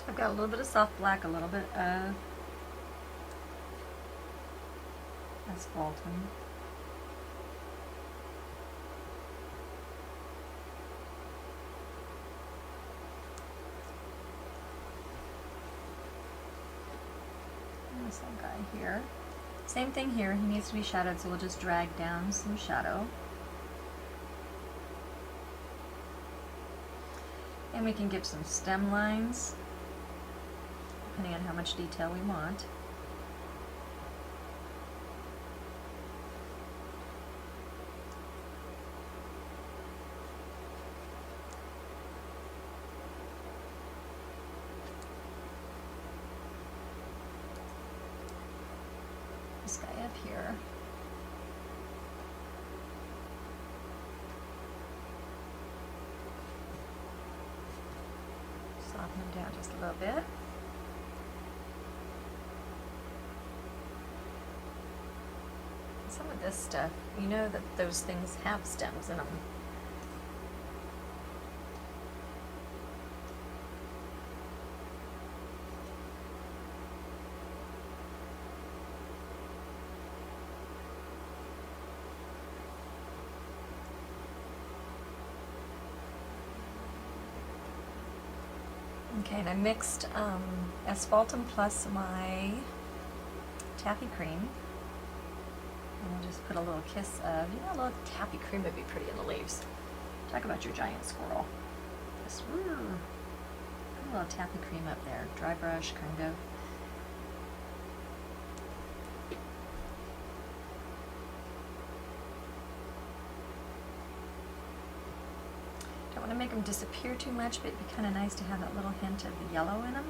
I've got a little bit of soft black, a little bit of asphaltum. And this little guy here. Same thing here, he needs to be shadowed, so we'll just drag down some shadow. And we can give some stem lines, depending on how much detail we want. This guy up here. Soften him down just a little bit. Some of this stuff, you know that those things have stems in them. Okay, and I mixed asphaltum plus my taffy cream. And we'll just put a little kiss of, you know, a little taffy cream would be pretty in the leaves. Talk about your giant squirrel. Just put a little taffy cream up there. Dry brush, kind of. Don't want to make them disappear too much, but it'd be kind of nice to have that little hint of the yellow in them.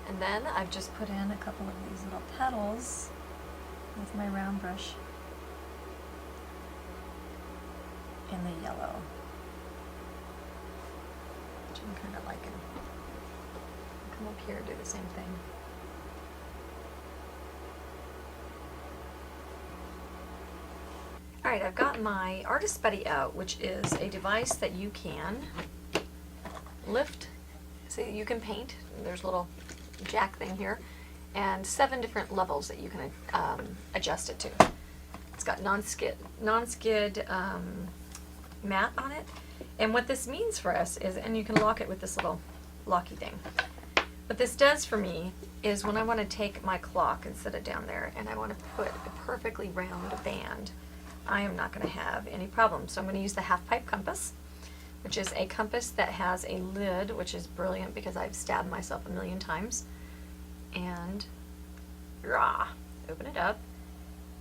And then I've just put in a couple of these little petals with my round brush in the yellow, which I'm kind of liking. Come up here and do the same thing. Alright, I've got my Artist Buddy out, which is a device that you can lift. See, you can paint. There's a little jack thing here, and 7 different levels that you can adjust it to. It's got non-skid mat on it, and what this means for us is, and you can lock it with this little locky thing. What this does for me is when I want to take my clock and set it down there and I want to put a perfectly round band, I am not going to have any problems. So I'm going to use the half pipe compass, which is a compass that has a lid, which is brilliant because I've stabbed myself a million times. And open it up,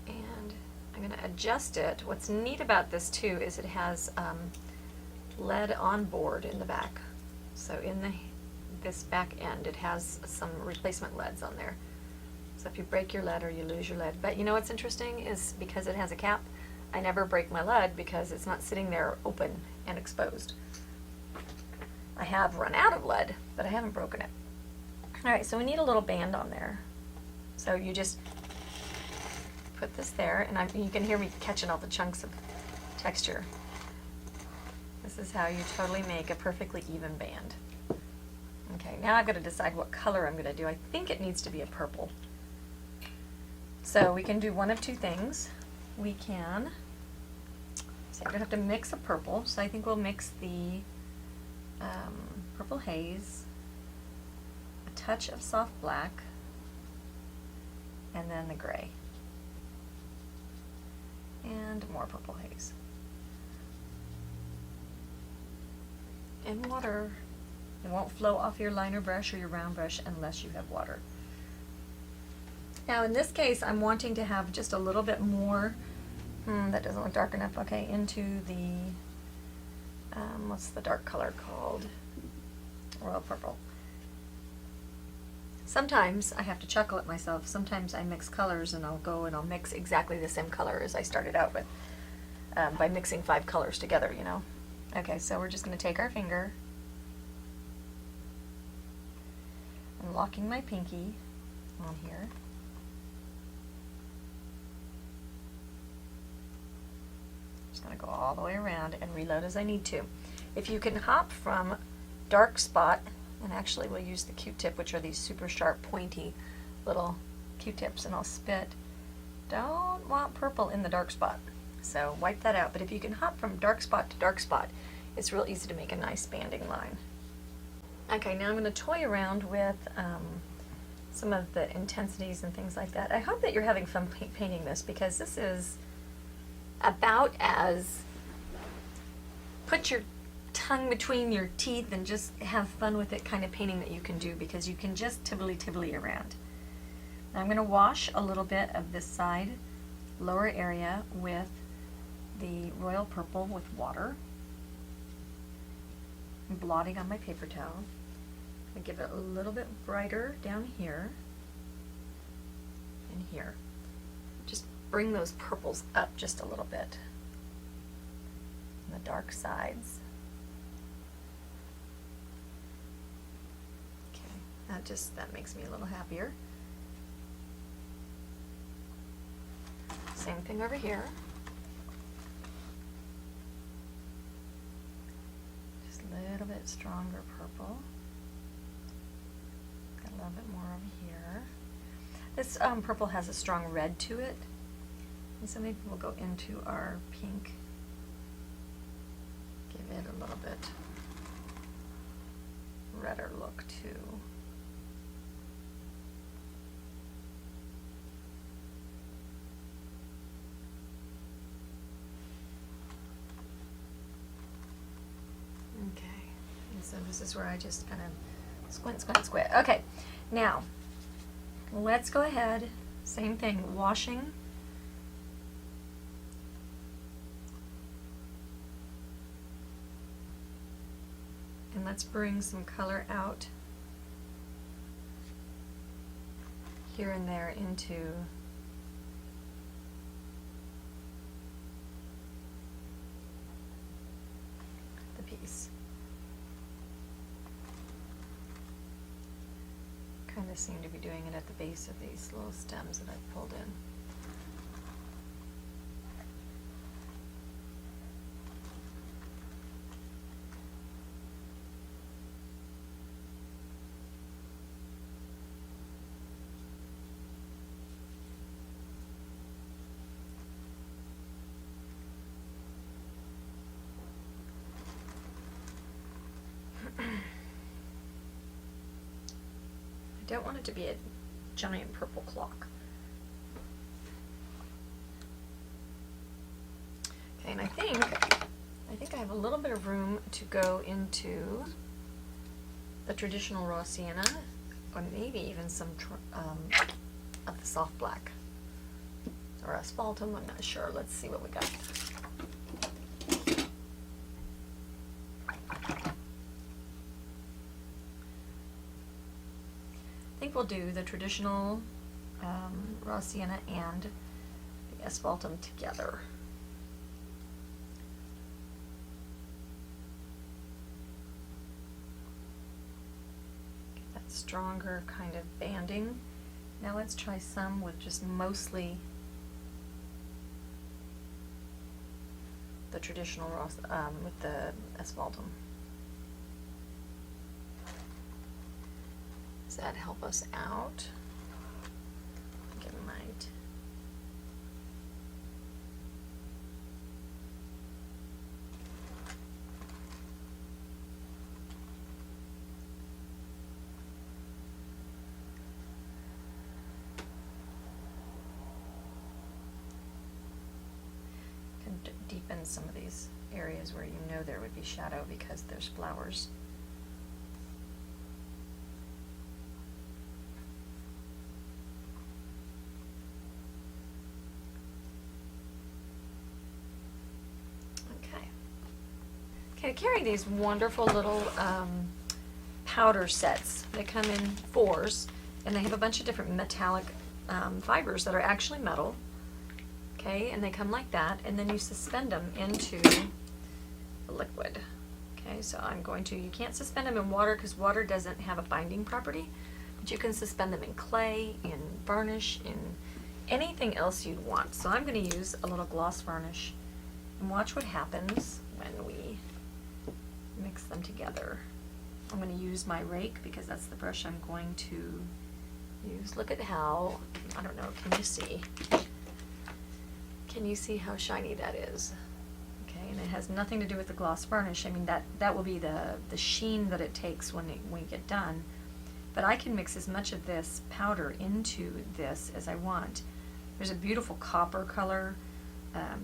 and I'm going to adjust it. What's neat about this too is it has lead on board in the back. So in this back end, it has some replacement leads on there. So if you break your lead or you lose your lead, but you know what's interesting is because it has a cap, I never break my lead because it's not sitting there open and exposed. I have run out of lead, but I haven't broken it. Alright, so we need a little band on there. So you just put this there, and you can hear me catching all the chunks of texture. This is how you totally make a perfectly even band. Okay, now I've got to decide what color I'm going to do. I think it needs to be a purple. So we can do one of two things. we can, so I'm going to have to mix a purple, so I think we'll mix the purple haze, a touch of soft black, and then the gray. And more purple haze. And water. It won't flow off your liner brush or your round brush unless you have water. Now in this case, I'm wanting to have just a little bit more, that doesn't look dark enough, okay, into the, what's the dark color called? Royal purple. Sometimes I have to chuckle at myself. Sometimes I mix colors and I'll go and I'll mix exactly the same color as I started out with, by mixing 5 colors together, you know. Okay, so we're just going to take our finger, I'm locking my pinky on here. Just going to go all the way around and reload as I need to. If you can hop from dark spot, and actually we'll use the Q-tip, which are these super sharp pointy little Q-tips, and I'll spit. Don't want purple in the dark spot, so wipe that out. But if you can hop from dark spot to dark spot, it's real easy to make a nice banding line. Okay, now I'm going to toy around with some of the intensities and things like that. I hope that you're having fun painting this, because this is about as put your tongue between your teeth and just have fun with it kind of painting that you can do, because you can just tibbly around. Now I'm going to wash a little bit of this side lower area with the royal purple with water. I'm blotting on my paper towel. I give it a little bit brighter down here and here. Just bring those purples up just a little bit on the dark sides. That makes me a little happier. Same thing over here. Just a little bit stronger purple. Got a little bit more over here. This purple has a strong red to it, and so maybe we'll go into our pink. Give it a little bit redder look too. Okay, and so this is where I just kind of squint. Okay, now let's go ahead, same thing, washing. And let's bring some color out here and there into the piece. Kind of seem to be doing it at the base of these little stems that I've pulled in. I don't want it to be a giant purple clock. Okay, and I think I have a little bit of room to go into the traditional raw sienna, or maybe even some of the soft black or asphaltum. I'm not sure. Let's see what we got. I think we'll do the traditional raw sienna and the asphaltum together. Get that stronger kind of banding. Now let's try some with just mostly the traditional raw with the asphaltum. Does that help us out? I think it might. in some of these areas where you know there would be shadow because there's flowers. Okay, I carry these wonderful little powder sets. They come in 4s, and they have a bunch of different metallic fibers that are actually metal. Okay, and they come like that, and then you suspend them into the liquid. Okay, so I'm going to, you can't suspend them in water because water doesn't have a binding property, but you can suspend them in clay, in varnish, in anything else you'd want. So I'm going to use a little gloss varnish and watch what happens when we mix them together. I'm going to use my rake because that's the brush I'm going to use. Look at how, I don't know, can you see? Can you see how shiny that is? Okay, and it has nothing to do with the gloss varnish. I mean, that will be the sheen that it takes when we get done. But I can mix as much of this powder into this as I want. There's a beautiful copper color.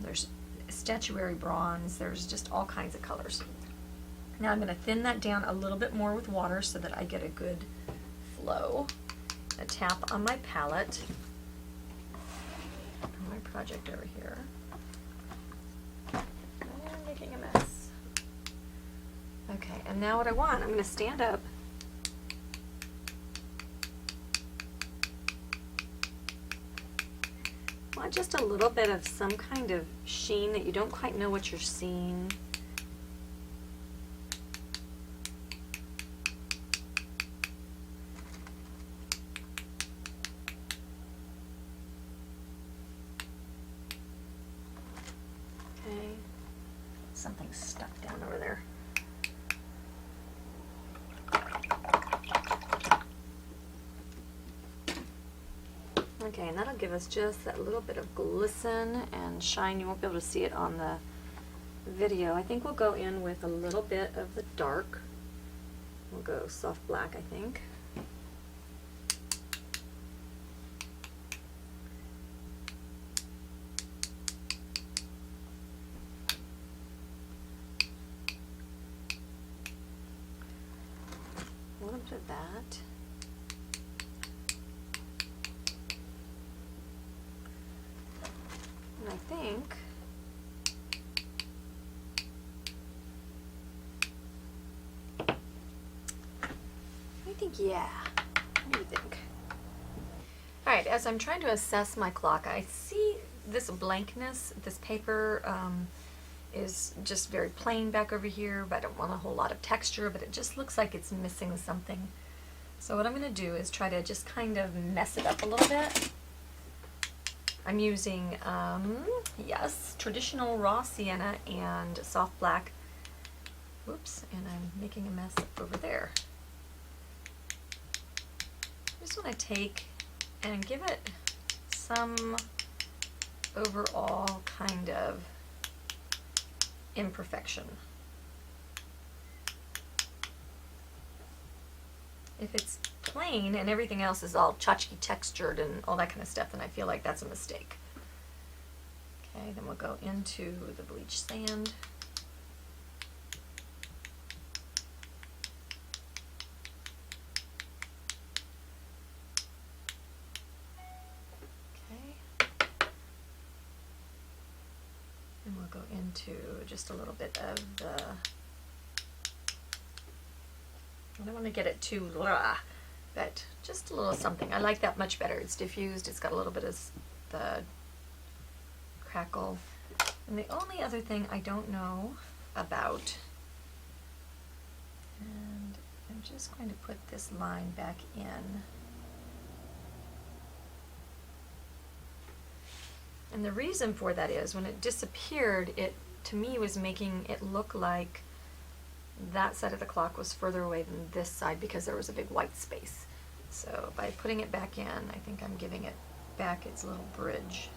There's statuary bronze. There's just all kinds of colors. Now I'm going to thin that down a little bit more with water so that I get a good flow. A tap on my palette. My project over here. I'm making a mess. Okay, and now what I want, I'm going to stand up. I want just a little bit of some kind of sheen that you don't quite know what you're seeing. Something stuck down over there. Okay, and that'll give us just that little bit of glisten and shine. You won't be able to see it on the video. I think we'll go in with a little bit of the dark. We'll go soft black, I think. A little bit of that. And I think, yeah. What do you think? All right, as I'm trying to assess my clock, I see this blankness. This paper is just very plain back over here, but I don't want a whole lot of texture, but it just looks like it's missing something. So what I'm going to do is try to just kind of mess it up a little bit. I'm using, yes, traditional raw sienna and soft black. Whoops, and I'm making a mess over there. I just want to take and give it some overall kind of imperfection. If it's plain and everything else is all tchotchke textured and all that kind of stuff, then I feel like that's a mistake. Okay, then we'll go into the bleach sand. Okay. And we'll go into just a little bit of the, I don't want to get it too blah, but just a little something. I like that much better. It's diffused. It's got a little bit of the crackle. And the only other thing I don't know about, and I'm just going to put this line back in. And the reason for that is when it disappeared, it to me was making it look like that side of the clock was further away than this side because there was a big white space. So by putting it back in, I think I'm giving it back its little bridge.